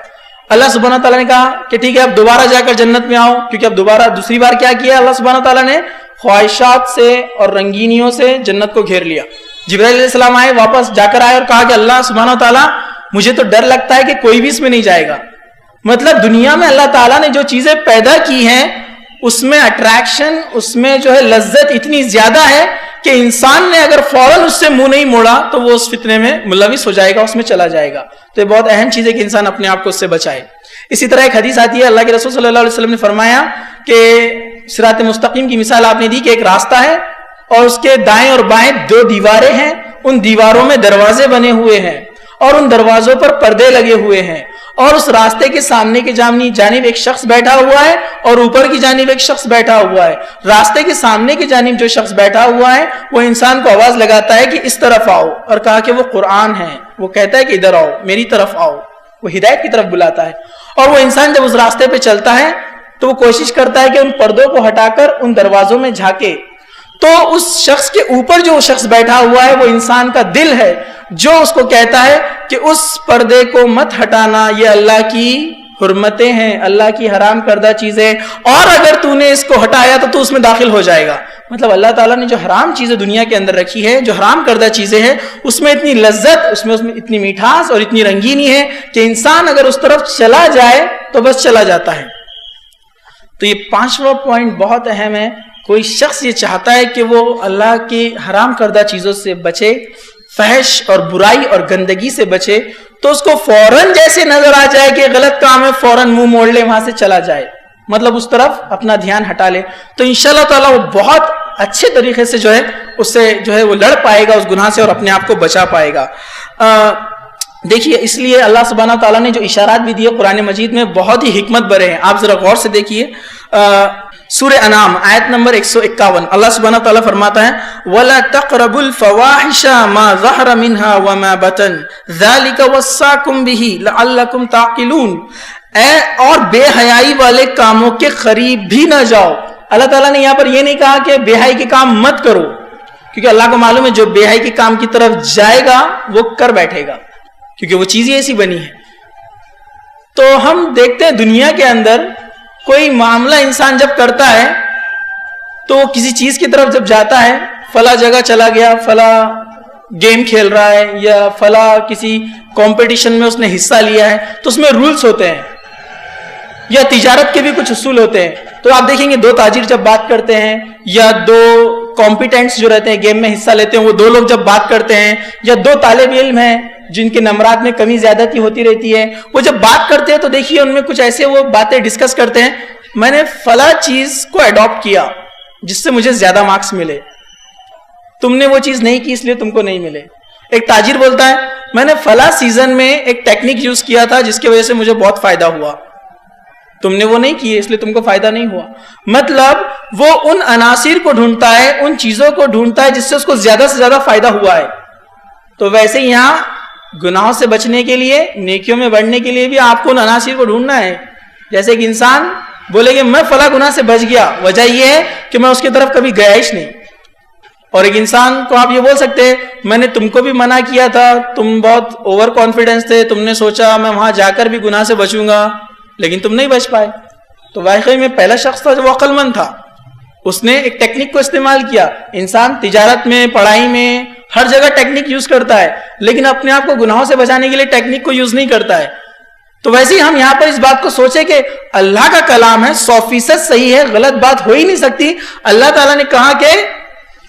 B: اللہ سبحانہ تعالیٰ نے کہا کہ ٹھیک ہے اب دوبارہ جا کر جنت میں آؤ، کیونکہ اب دوسری بار کیا کیا اللہ سبحانہ تعالیٰ نے؟ خواہشات سے اور رنگینیوں سے جنت کو گھیر لیا. جبرائیل علیہ السلام آئے، واپس جا کر آئے اور کہا کہ اللہ سبحانہ تعالیٰ مجھے تو ڈر لگتا ہے کہ کوئی بھی اس میں نہیں جائے گا. مطلب دنیا میں اللہ تعالیٰ نے جو چیزیں پیدا کی ہیں اس میں اٹریکشن، اس میں جو ہے لذت اتنی زیادہ ہے کہ انسان نے اگر فوراً اس سے منہ نہیں موڑا تو وہ اس فتنے میں ملوث ہو جائے گا، اس میں چلا جائے گا. تو یہ بہت اہم چیز ہے کہ انسان اپنے آپ کو اس سے بچائے. اسی طرح ایک حدیث آتی ہے، اللہ کے رسول صلی اللہ علیہ وسلم نے فرمایا کہ صراط مستقیم کی مثال آپ نے دی کہ ایک راستہ ہے اور اس کے دائیں اور بائیں 2 دیواریں ہیں، ان دیواروں میں دروازے بنے ہوئے ہیں اور ان دروازوں پر پردے لگے ہوئے ہیں، اور اس راستے کے سامنے کی جانب ایک شخص بیٹھا ہوا ہے اور اوپر کی جانب ایک شخص بیٹھا ہوا ہے. راستے کے سامنے کی جانب جو شخص بیٹھا ہوا ہے وہ انسان کو آواز لگاتا ہے کہ اس طرف آؤ، اور کہا کہ وہ قرآن ہے، وہ کہتا ہے کہ ادھر آؤ، میری طرف آؤ، وہ ہدایت کی طرف بلاتا ہے. اور وہ انسان جب اس راستے پہ چلتا ہے تو وہ کوشش کرتا ہے کہ ان پردوں کو ہٹا کر ان دروازوں میں جھانکے. تو اس شخص کے اوپر جو شخص بیٹھا ہوا ہے وہ انسان کا دل ہے جو اس کو کہتا ہے کہ اس پردے کو مت ہٹانا، یہ اللہ کی حرمتیں ہیں، اللہ کی حرام کردہ چیزیں، اور اگر تو نے اس کو ہٹایا تو اس میں داخل ہو جائے گا. مطلب اللہ تعالیٰ نے جو حرام چیزیں دنیا کے اندر رکھی ہے، جو حرام کردہ چیزیں ہیں، اس میں اتنی لذت، اس میں اتنی میٹھاس اور اتنی رنگینی ہے کہ انسان اگر اس طرف چلا جائے تو بس چلا جاتا ہے. تو یہ 5واں پوائنٹ بہت اہم ہے. کوئی شخص یہ چاہتا ہے کہ وہ اللہ کی حرام کردہ چیزوں سے بچے، فحش اور برائی اور گندگی سے بچے، تو اس کو فوراً جیسے نظر آ جائے کہ غلط کام ہے فوراً منہ موڑ لے، وہاں سے چلا جائے، مطلب اس طرف اپنا دھیان ہٹا لے. تو انشاءاللہ تعالیٰ وہ بہت اچھے طریقے سے اس سے وہ لڑ پائے گا اس گناہ سے اور اپنے آپ کو بچا پائے گا. دیکھیے اس لیے اللہ سبحانہ تعالیٰ نے جو اشارات بھی دیے قرآن مجید میں بہت ہی حکمت بھرے ہیں. آپ ذرا غور سے دیکھیے سورہ انعام آیت نمبر 151، اللہ سبحانہ تعالیٰ فرماتا ہے وَلَا تَقْرَبُوا الْفَوَاحِشَ مَا ظَهَرَ مِنْهَا وَمَا بَطَنَ ذَلِكَ وَصَّاكُمْ بِهِ لَعَلَّكُمْ تَعْقِلُونَ. اور بے حیائی والے کاموں کے قریب بھی نہ جاؤ. اللہ تعالیٰ نے یہاں پر یہ نہیں کہا کہ بے حیائی کے کام مت کرو، کیونکہ اللہ کو معلوم ہے جو بے حیائی کے کام کی طرف جائے گا وہ کر بیٹھے گا، کیونکہ وہ چیز ایسی بنی ہے. تو ہم دیکھتے ہیں دنیا کے اندر کوئی معاملہ انسان جب کرتا ہے تو کسی چیز کی طرف جب جاتا ہے، فلاں جگہ چلا گیا، فلاں گیم کھیل رہا ہے یا فلاں کسی کمپٹیشن میں اس نے حصہ لیا ہے، تو اس میں رولز ہوتے ہیں یا تجارت کے بھی کچھ اصول ہوتے ہیں. تو آپ دیکھیں گے 2 تاجر جب بات کرتے ہیں یا 2 کمپیٹنٹس جو رہتے ہیں گیم میں حصہ لیتے ہیں، وہ 2 لوگ جب بات کرتے ہیں یا 2 طالب علم ہیں جن کے نمرات میں کمی زیادتی ہوتی رہتی ہے، وہ جب بات کرتے ہیں تو دیکھیے ان میں کچھ ایسے وہ باتیں ڈسکس کرتے ہیں، میں نے فلاں چیز کو اڈاپٹ کیا جس سے مجھے زیادہ مارکس ملے، تم نے وہ چیز نہیں کی اس لیے تم کو نہیں ملے. ایک تاجر بولتا ہے میں نے فلاں سیزن میں ایک ٹیکنیک یوز کیا تھا جس کی وجہ سے مجھے بہت فائدہ ہوا، تم نے وہ نہیں کی اس لیے تم کو فائدہ نہیں ہوا. مطلب وہ ان عناصر کو ڈھونڈتا ہے، ان چیزوں کو ڈھونڈتا ہے جس سے اس کو زیادہ سے زیادہ فائدہ ہوا ہے. تو ویسے یہاں گناہوں سے بچنے کے لیے، نیکیوں میں بڑھنے کے لیے بھی آپ کو ان عناصر کو ڈھونڈنا ہے. جیسے ایک انسان بولے کہ میں فلاں گناہ سے بچ گیا، وجہ یہ ہے کہ میں اس کی طرف کبھی گیا ہی نہیں. اور ایک انسان کو آپ یہ بول سکتے ہیں میں نے تم کو بھی منع کیا تھا، تم بہت اوور کانفیڈنس تھے، تم نے سوچا میں وہاں جا کر بھی گناہ سے بچوں گا لیکن تم نہیں بچ پائے. تو واقعی میں پہلا شخص تھا جو وہ عقل مند تھا، اس نے ایک ٹیکنیک کو استعمال کیا. انسان تجارت میں، پڑھائی میں، ہر جگہ ٹیکنیک یوز کرتا ہے لیکن اپنے آپ کو گناہوں سے بچانے کے لیے ٹیکنیک کو یوز نہیں کرتا ہے. تو ویسے ہی ہم یہاں پر اس بات کو سوچیں کہ اللہ کا کلام ہے 100% صحیح ہے، غلط بات ہو ہی نہیں سکتی. اللہ تعالیٰ نے کہا کہ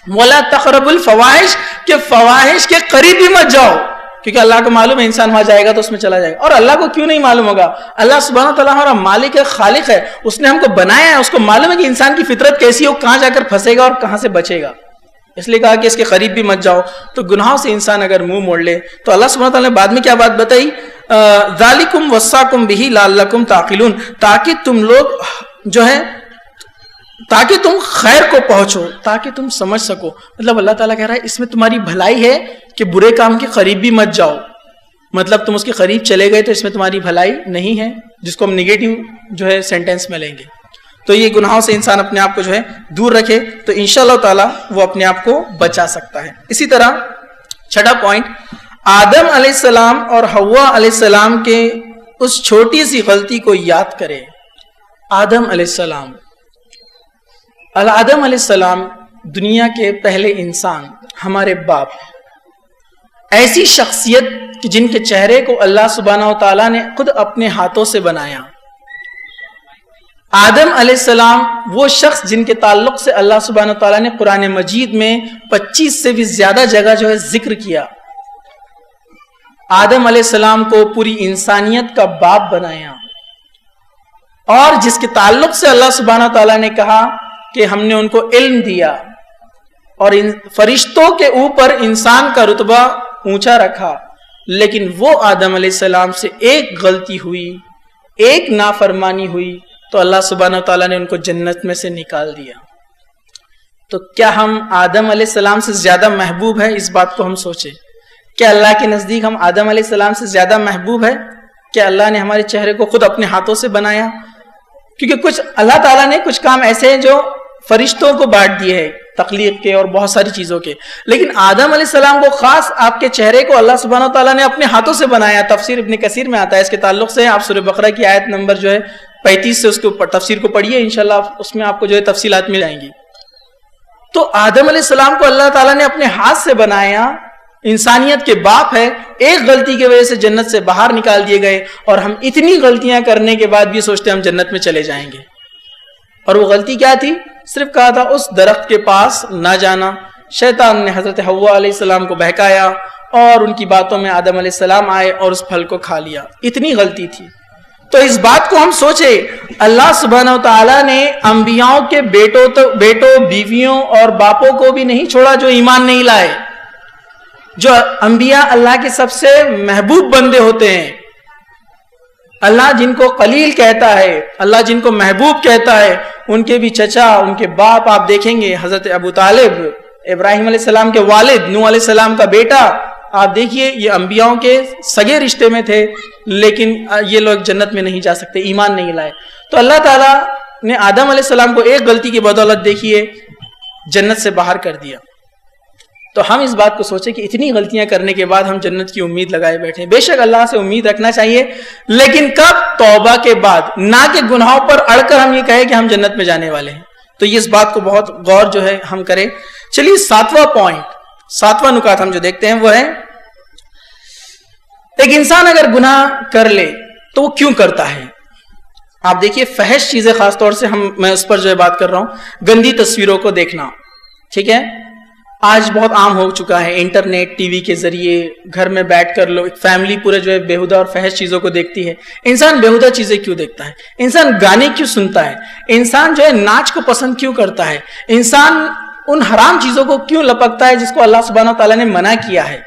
B: وَلَا تَقْرَبُوا الْفَوَاحِشَ کہ فواحش کے قریب بھی مت جاؤ، کیونکہ اللہ کو معلوم ہے انسان وہاں جائے گا تو اس میں چلا جائے گا. اور اللہ کو کیوں نہیں معلوم ہوگا؟ اللہ سبحانہ تعالیٰ ہمارا مالک ہے، خالق ہے، اس نے ہم کو بنایا ہے، اس کو معلوم ہے کہ انسان کی فطرت کیسی ہو، کہاں جا کر پھنسے گا اور کہاں سے بچے گا. اس لیے کہا کہ اس کے قریب بھی مت جاؤ. تو گناہوں سے انسان اگر منہ موڑ لے تو اللہ سبحانہ تعالیٰ نے بعد میں کیا بات بتائی؟ ذالکم وصاکم بہ لعلکم تعقلون، تاکہ تم لوگ جو ہے تاکہ تم خیر کو پہنچو، تاکہ تم سمجھ سکو. مطلب اللہ تعالیٰ کہہ رہا ہے اس میں تمہاری بھلائی ہے کہ برے کام کے قریب بھی مت جاؤ. مطلب تم اس کے قریب چلے گئے تو اس میں تمہاری بھلائی نہیں ہے، جس کو ہم نگیٹو جو ہے سینٹینس میں لیں گے. تو یہ گناہوں سے انسان اپنے آپ کو جو ہے دور رکھے تو انشاءاللہ تعالیٰ وہ اپنے آپ کو بچا سکتا ہے. اسی طرح 6واں پوائنٹ، آدم علیہ السلام اور حوا علیہ السلام کے اس چھوٹی سی غلطی کو یاد کرے. آدم علیہ السلام دنیا کے پہلے انسان، ہمارے باپ، ایسی شخصیت کہ جن کے چہرے کو اللہ سبحانہ و تعالیٰ نے خود اپنے ہاتھوں سے بنایا. آدم علیہ السلام وہ شخص جن کے تعلق سے اللہ سبحانہ و تعالیٰ نے قرآن مجید میں 25 سے بھی زیادہ جگہ جو ہے ذکر کیا. آدم علیہ السلام کو پوری انسانیت کا باپ بنایا، اور جس کے تعلق سے اللہ سبحانہ و تعالیٰ نے کہا کہ ہم نے ان کو علم دیا اور فرشتوں کے اوپر انسان کا رتبہ اونچا رکھا. لیکن وہ آدم علیہ السلام سے ایک غلطی ہوئی، ایک نافرمانی ہوئی تو اللہ سبحانہ و تعالیٰ نے ان کو جنت میں سے نکال دیا. تو کیا ہم آدم علیہ السلام سے زیادہ محبوب ہے؟ اس بات کو ہم سوچیں. کیا اللہ کے نزدیک ہم آدم علیہ السلام سے زیادہ محبوب ہے؟ کیا اللہ نے ہمارے چہرے کو خود اپنے ہاتھوں سے بنایا؟ کیونکہ کچھ اللہ تعالیٰ نے کچھ کام ایسے ہیں جو فرشتوں کو بانٹ دیے ہیں. تخلیق کے اور بہت ساری چیزوں کے، لیکن آدم علیہ السلام کو خاص آپ کے چہرے کو اللہ سبحانہ و تعالیٰ نے اپنے ہاتھوں سے بنایا. تفسیر ابن کثیر میں آتا ہے اس کے تعلق سے. آپ سورہ بقرہ کی آیت نمبر جو ہے 35 سے اس کے اوپر تفسیر کو پڑھیے، انشاءاللہ اس میں آپ کو جو ہے تفصیلات مل جائیں گی. تو آدم علیہ السلام کو اللہ تعالیٰ نے اپنے ہاتھ سے بنایا، انسانیت کے باپ ہے. ایک غلطی کی وجہ سے جنت سے باہر نکال دیے گئے، اور ہم اتنی غلطیاں کرنے کے بعد بھی سوچتے ہم جنت میں چلے جائیں گے. اور وہ غلطی کیا تھی؟ صرف کہا تھا اس درخت کے پاس نہ جانا. شیطان نے حضرت حوا علیہ السلام کو بہکایا اور ان کی باتوں میں آدم علیہ السلام آئے اور اس پھل کو کھا لیا. اتنی غلطی تھی. تو اس بات کو ہم سوچے، اللہ سبحانہ و تعالیٰ نے انبیاؤں کے بیٹوں بیویوں اور باپوں کو بھی نہیں چھوڑا جو ایمان نہیں لائے. جو انبیاء اللہ کے سب سے محبوب بندے ہوتے ہیں، اللہ جن کو خلیل کہتا ہے، اللہ جن کو محبوب کہتا ہے، ان کے بھی چچا، ان کے باپ آپ دیکھیں گے حضرت ابو طالب، ابراہیم علیہ السلام کے والد، نوح علیہ السلام کا بیٹا، آپ دیکھیے یہ انبیاؤں کے سگے رشتے میں تھے، لیکن یہ لوگ جنت میں نہیں جا سکتے، ایمان نہیں لائے. تو اللہ تعالیٰ نے آدم علیہ السلام کو ایک غلطی کی بدولت دیکھیے جنت سے باہر کر دیا. تو ہم اس بات کو سوچیں کہ اتنی غلطیاں کرنے کے بعد ہم جنت کی امید لگائے بیٹھے. بے شک اللہ سے امید رکھنا چاہیے، لیکن کب؟ توبہ کے بعد، نہ کہ گناہوں پر اڑ کر ہم یہ کہیں کہ ہم جنت میں جانے والے ہیں. تو یہ اس بات کو بہت غور جو ہے ہم کریں. چلیے 7واں نکات ہم جو دیکھتے ہیں وہ ہے، ایک انسان اگر گناہ کر لے تو وہ کیوں کرتا ہے. آپ دیکھیے فحش چیزیں، خاص طور سے میں اس پر جو ہے بات کر رہا ہوں، گندی تصویروں کو دیکھنا. ٹھیک ہے، آج بہت عام ہو چکا ہے، انٹرنیٹ ٹی وی کے ذریعے گھر میں بیٹھ کر لوگ فیملی پورے جو ہے بےہودہ اور فحش چیزوں کو دیکھتی ہے. انسان بےہودہ چیزیں کیوں دیکھتا ہے؟ انسان گانے کیوں سنتا ہے؟ انسان جو ہے ناچ کو پسند کیوں کرتا ہے؟ انسان ان حرام چیزوں کو کیوں لپکتا ہے جس کو اللہ سبحانہ تعالیٰ نے منع کیا ہے؟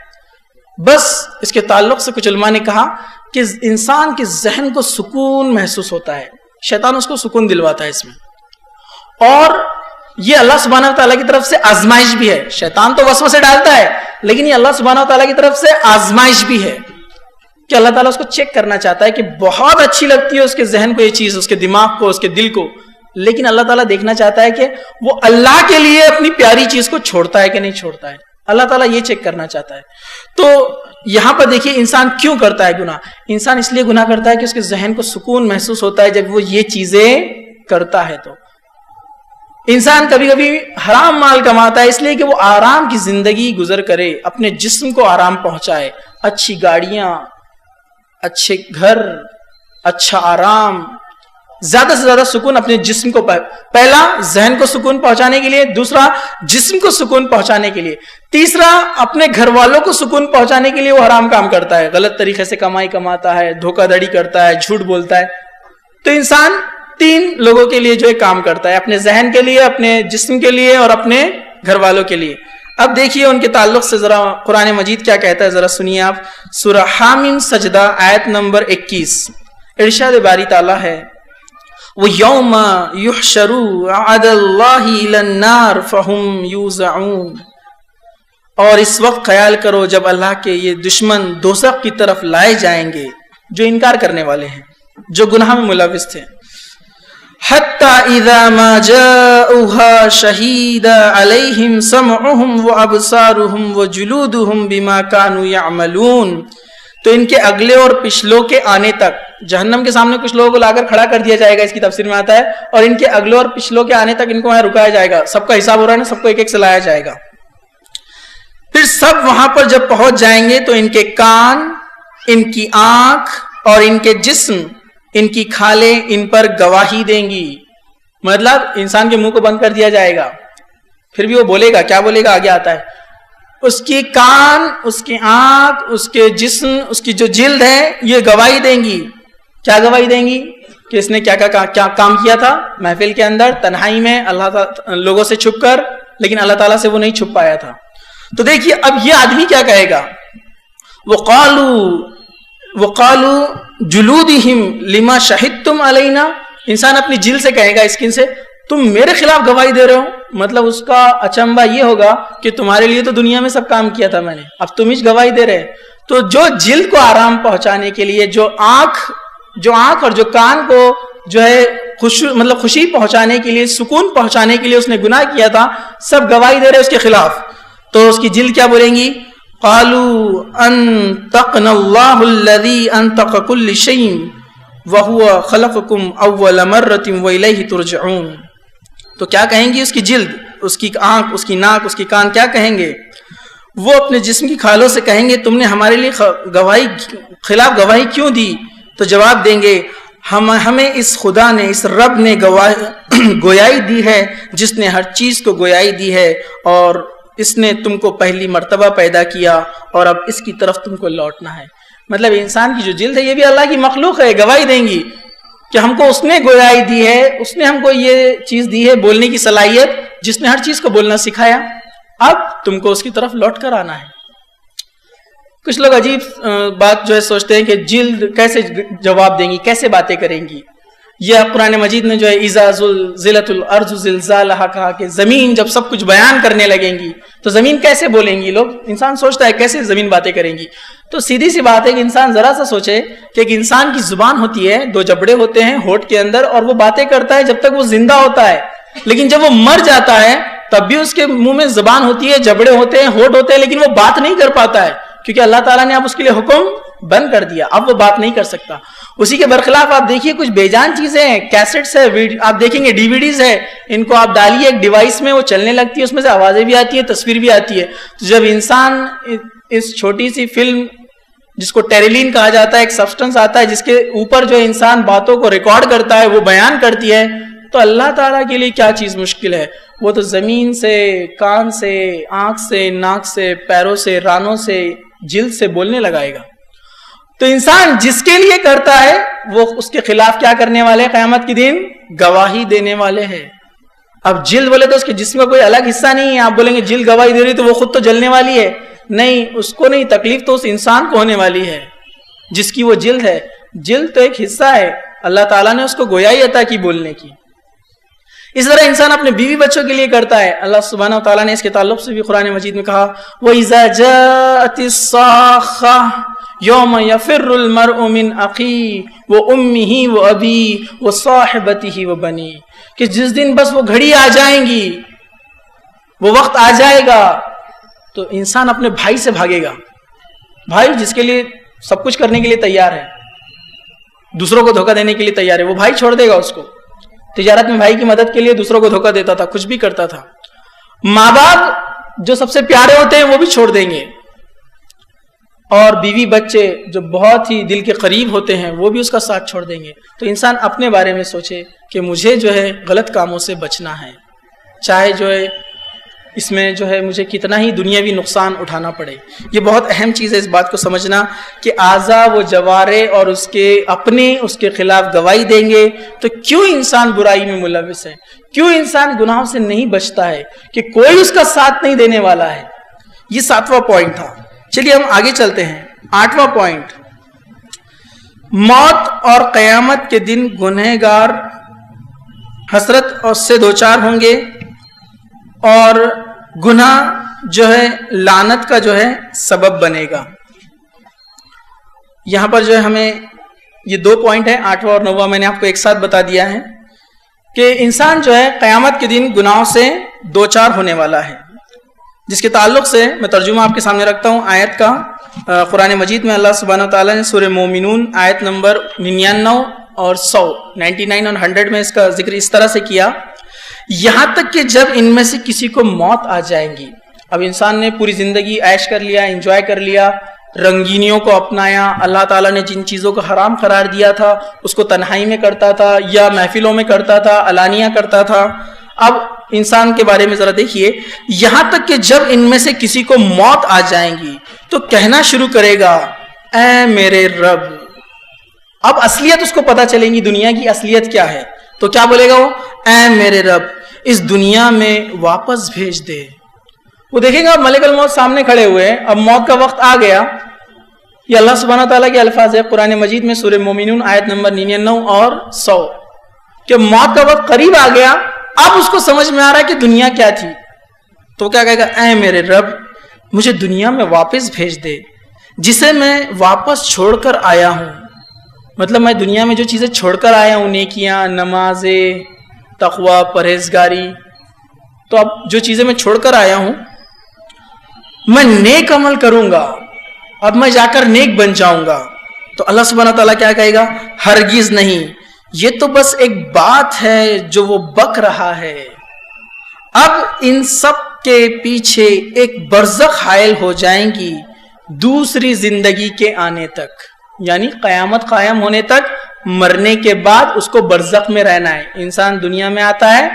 B: بس اس کے تعلق سے کچھ علماء نے کہا کہ انسان کے ذہن کو سکون محسوس ہوتا ہے، شیطان اس کو سکون دلواتا ہے اس میں. اور یہ اللہ سبحانہ تعالیٰ کی طرف سے آزمائش بھی ہے. شیطان تو وسوسے ڈالتا ہے، لیکن یہ اللہ سبحانہ تعالیٰ کی طرف سے آزمائش بھی ہے کہ اللہ تعالیٰ اس کو چیک کرنا چاہتا ہے کہ بہت اچھی لگتی ہے اس کے ذہن کو یہ چیز، اس کے دماغ کو، اس کے دل کو، لیکن اللہ تعالیٰ دیکھنا چاہتا ہے کہ وہ اللہ کے لیے اپنی پیاری چیز کو چھوڑتا ہے کہ نہیں چھوڑتا ہے. اللہ تعالیٰ یہ چیک کرنا چاہتا ہے. تو یہاں پر دیکھیے انسان کیوں کرتا ہے گناہ. انسان اس لیے گناہ کرتا ہے کہ اس کے ذہن کو سکون محسوس ہوتا ہے جب وہ یہ چیزیں کرتا ہے. تو انسان کبھی کبھی حرام مال کماتا ہے اس لیے کہ وہ آرام کی زندگی گزر کرے، اپنے جسم کو آرام پہنچائے، اچھی گاڑیاں، اچھے گھر، اچھا آرام، زیادہ سے زیادہ سکون اپنے جسم کو، پہلا ذہن کو سکون پہنچانے کے لیے، دوسرا جسم کو سکون پہنچانے کے لیے، تیسرا اپنے گھر والوں کو سکون پہنچانے کے لیے وہ حرام کام کرتا ہے، غلط طریقے سے کمائی کماتا ہے، دھوکہ دھڑی کرتا ہے، جھوٹ بولتا ہے. تو انسان 3 لوگوں کے لیے جو ہے کام کرتا ہے، اپنے ذہن کے لیے، اپنے جسم کے لیے اور اپنے گھر والوں کے لیے. اب دیکھیے ان کے تعلق سے ذرا قرآن مجید کیا کہتا ہے، ذرا سنیے آپ. سورہ حامیم سجدہ آیت نمبر 21 ارشاد باری تعالیٰ ہے، وَيَوْمَ يُحْشَرُ عَدَى اللَّهِ إِلَى النَّارِ فَهُمْ يُوزَعُونَ. اور اس وقت خیال کرو جب اللہ کے یہ دشمن دوزخ کی طرف لائے جائیں گے، جو انکار کرنے والے ہیں، جو گناہ میں ملوث تھے. حَتَّى إِذَا مَا جَاءُوهَا شَهِيدًا عَلَيْهِمْ سَمْعُهُمْ وَأَبْصَارُهُمْ وَجُلُودُهُمْ بِمَا كَانُوا يَعْمَلُونَ. تو ان کے اگلے اور پچھلوں کے آنے تک، جہنم کے سامنے کچھ لوگوں کو لا کر کھڑا کر دیا جائے گا، اس کی تفسیر میں آتا ہے، اور ان کے اگلے اور پچھلوں کے آنے تک ان کو وہاں رکایا جائے گا. سب کا حساب ہو رہا ہے نا، سب کو ایک ایک سے لایا جائے گا. پھر سب وہاں پر جب پہنچ جائیں گے تو ان کے کان، ان کی آنکھ اور ان کے جسم، ان کی کھالیں ان پر گواہی دیں گی. مطلب انسان کے منہ کو بند کر دیا جائے گا، پھر بھی وہ بولے گا. کیا بولے گا؟ آگے آتا ہے. اس کی کان، اس کی آنکھ، اس کے جسم، اس کی جو جلد ہے یہ گواہی دیں گی. کیا گواہی دیں گی؟ کہ اس نے کیا کام کیا تھا محفل کے اندر، تنہائی میں، اللہ لوگوں سے چھپ کر، لیکن اللہ تعالیٰ سے وہ نہیں چھپ پایا تھا. تو دیکھیے اب یہ آدمی کیا کہے گا، وَقَالُوا جُلُودِهِمْ لِمَا شَهِدْتُمْ عَلَيْنَا. انسان اپنی جلد سے کہے گا، اسکن سے، تم میرے خلاف گواہی دے رہے ہو. مطلب اس کا اچنبا یہ ہوگا کہ تمہارے لیے تو دنیا میں سب کام کیا تھا میں نے، اب تم ہی گواہی دے رہے. تو جو جلد کو آرام پہنچانے کے لیے، جو آنکھ اور جو کان کو جو ہے خوشی پہنچانے کے لیے، سکون پہنچانے کے لیے اس نے گناہ کیا تھا، سب گواہی دے رہے اس کے خلاف. تو اس کی جلد کیا بولیں گی؟ قالوا انطقنا اللہ الذی انطق کل شیء وهو خلقکم اول مرۃ والیہ ترجعون. تو کیا کہیں گی اس کی جلد، اس کی آنکھ، اس کی ناک، اس کی کان، کیا کہیں گے؟ وہ اپنے جسم کی کھالوں سے کہیں گے تم نے ہمارے لیے خلاف گواہی کیوں دی؟ تو جواب دیں گے ہمیں اس خدا نے، اس رب نے گویائی دی ہے جس نے ہر چیز کو گویائی دی ہے، اور اس نے تم کو پہلی مرتبہ پیدا کیا اور اب اس کی طرف تم کو لوٹنا ہے. مطلب انسان کی جو جلد ہے یہ بھی اللہ کی مخلوق ہے، گواہی دیں گی کہ ہم کو اس نے گویائی دی ہے، اس نے ہم کو یہ چیز دی ہے، بولنے کی صلاحیت، جس نے ہر چیز کو بولنا سکھایا، اب تم کو اس کی طرف لوٹ کر آنا ہے. کچھ لوگ عجیب بات جو ہے سوچتے ہیں کہ جلد کیسے جواب دیں گی، کیسے باتیں کریں گی. یہ قرآن مجید میں جو ہے اذا زلزلت الارض زلزالہا کہا کہ زمین جب سب کچھ بیان کرنے لگیں گی تو زمین کیسے بولیں گی. لوگ انسان سوچتا ہے کیسے زمین باتیں کریں گی. تو سیدھی سی بات ہے کہ انسان ذرا سا سوچے کہ ایک انسان کی زبان ہوتی ہے، دو جبڑے ہوتے ہیں ہونٹ کے اندر، اور وہ باتیں کرتا ہے جب تک وہ زندہ ہوتا ہے، لیکن جب وہ مر جاتا ہے تب بھی اس کے منہ میں زبان ہوتی ہے، جبڑے ہوتے ہیں، ہونٹ ہوتے ہیں، لیکن وہ بات نہیں کر پاتا ہے کیونکہ اللہ تعالیٰ نے اب اس کے لیے حکم بند کر دیا، اب وہ بات نہیں کر سکتا. اسی کے برخلاف آپ دیکھیے کچھ بے جان چیزیں ہیں، کیسٹس ہے، آپ دیکھیں گے DVD ہے، ان کو آپ ڈالیے ایک ڈیوائس میں، وہ چلنے لگتی ہے، اس میں سے آوازیں بھی آتی ہے، تصویر بھی آتی ہے. تو جب انسان اس چھوٹی سی فلم جس کو ٹیریلین کہا جاتا ہے، ایک سبسٹنس آتا ہے جس کے اوپر جو انسان باتوں کو ریکارڈ کرتا ہے، وہ بیان کرتی ہے، تو اللہ تعالیٰ کے لیے کیا چیز مشکل ہے. وہ تو زمین سے، کان سے، آنکھ سے، ناک سے، پیروں سے، رانوں سے، جلد سے بولنے لگائے گا. تو انسان جس کے لیے کرتا ہے وہ اس کے خلاف کیا کرنے والے ہیں؟ قیامت کے دن گواہی دینے والے ہیں. اب جلد بولے تو اس کے جسم کا کوئی الگ حصہ نہیں ہے. آپ بولیں گے جلد گواہی دے رہی تو وہ خود تو جلنے والی ہے، نہیں، اس کو نہیں، تکلیف تو اس انسان کو ہونے والی ہے جس کی وہ جلد ہے. جلد تو ایک حصہ ہے، اللہ تعالیٰ نے اس کو گویائی عطا کی بولنے کی. اس طرح انسان اپنے بیوی بچوں کے لیے کرتا ہے. اللہ سبحانہ و تعالیٰ نے اس کے تعلق سے بھی قرآن مجید میں کہا وَإِذَا جَاءَتِ الصَّاخَّةُ يَوْمَ يَفِرُّ الْمَرْءُ مِنْ أَخِيهِ وَأُمِّهِ وَأَبِيهِ وَصَاحِبَتِهِ وَبَنِيهِ کہ جس دن بس وہ گھڑی آ جائیں گی، وہ وقت آ جائے گا تو انسان اپنے بھائی سے بھاگے گا. بھائی جس کے لیے سب کچھ کرنے کے لیے تیار ہے، دوسروں کو دھوکہ دینے کے لیے تیار ہے، وہ بھائی چھوڑ دے گا اس کو. تجارت میں بھائی کی مدد کے لیے دوسروں کو دھوکہ دیتا تھا، کچھ بھی کرتا تھا. ماں باپ جو سب سے پیارے ہوتے ہیں وہ بھی چھوڑ دیں گے، اور بیوی بچے جو بہت ہی دل کے قریب ہوتے ہیں وہ بھی اس کا ساتھ چھوڑ دیں گے. تو انسان اپنے بارے میں سوچے کہ مجھے جو ہے غلط کاموں سے بچنا ہے، چاہے جو ہے اس میں جو ہے مجھے کتنا ہی دنیاوی نقصان اٹھانا پڑے. یہ بہت اہم چیز ہے اس بات کو سمجھنا کہ اعضاء و جوارے اور اس کے خلاف گواہی دیں گے تو کیوں انسان برائی میں ملوث ہے، کیوں انسان گناہوں سے نہیں بچتا ہے، کہ کوئی اس کا ساتھ نہیں دینے والا ہے. یہ 7واں پوائنٹ تھا. چلیے ہم آگے چلتے ہیں. 8واں پوائنٹ، موت اور قیامت کے دن گنہگار حسرت اور سے دوچار ہوں گے، اور گناہ جو ہے لعنت کا جو ہے سبب بنے گا. یہاں پر جو ہے ہمیں یہ 2 پوائنٹ ہیں، 8واں اور 9واں میں نے آپ کو ایک ساتھ بتا دیا ہے کہ انسان جو ہے قیامت کے دن گناہوں سے دوچار ہونے والا ہے. جس کے تعلق سے میں ترجمہ آپ کے سامنے رکھتا ہوں آیت کا. قرآن مجید میں اللہ سبحانہ وتعالیٰ نے سورہ مومنون آیت نمبر 99 اور 100 99 اور 100 میں اس کا ذکر اس طرح سے کیا، یہاں تک کہ جب ان میں سے کسی کو موت آ جائیں گی. اب انسان نے پوری زندگی عیش کر لیا، انجوائے کر لیا، رنگینیوں کو اپنایا، اللہ تعالیٰ نے جن چیزوں کو حرام قرار دیا تھا اس کو تنہائی میں کرتا تھا یا محفلوں میں کرتا تھا، علانیہ کرتا تھا. اب انسان کے بارے میں ذرا دیکھیے، یہاں تک کہ جب ان میں سے کسی کو موت آ جائیں گی تو کہنا شروع کرے گا اے میرے رب. اب اصلیت اس کو پتہ چلے گی، دنیا کی اصلیت کیا ہے. تو کیا بولے گا وہ؟ اے میرے رب اس دنیا میں واپس بھیج دے. وہ دیکھیں گا ملک الموت سامنے کھڑے ہوئے، اب موت کا وقت آ گیا. یہ اللہ سبحانہ تعالیٰ کے الفاظ ہے قرآن مجید میں سورہ مومنون آیت نمبر 99 اور 100 کہ موت کا وقت قریب آ گیا. اب اس کو سمجھ میں آ رہا ہے کہ دنیا کیا تھی. تو کیا کہے گا؟ اے میرے رب مجھے دنیا میں واپس بھیج دے جسے میں واپس چھوڑ کر آیا ہوں. مطلب میں دنیا میں جو چیزیں چھوڑ کر آیا ہوں، نیکیاں، نمازیں، تقوی، پرہیزگاری، تو اب جو چیزیں میں چھوڑ کر آیا ہوں میں نیک عمل کروں گا، اب میں جا کر نیک بن جاؤں گا. تو اللہ سبحانہ تعالیٰ کیا کہے گا؟ ہرگز نہیں، یہ تو بس ایک بات ہے جو وہ بک رہا ہے. اب ان سب کے پیچھے ایک برزخ حائل ہو جائیں گی دوسری زندگی کے آنے تک، یعنی قیامت قائم ہونے تک. مرنے کے بعد اس کو برزخ میں رہنا ہے. انسان دنیا میں آتا ہے،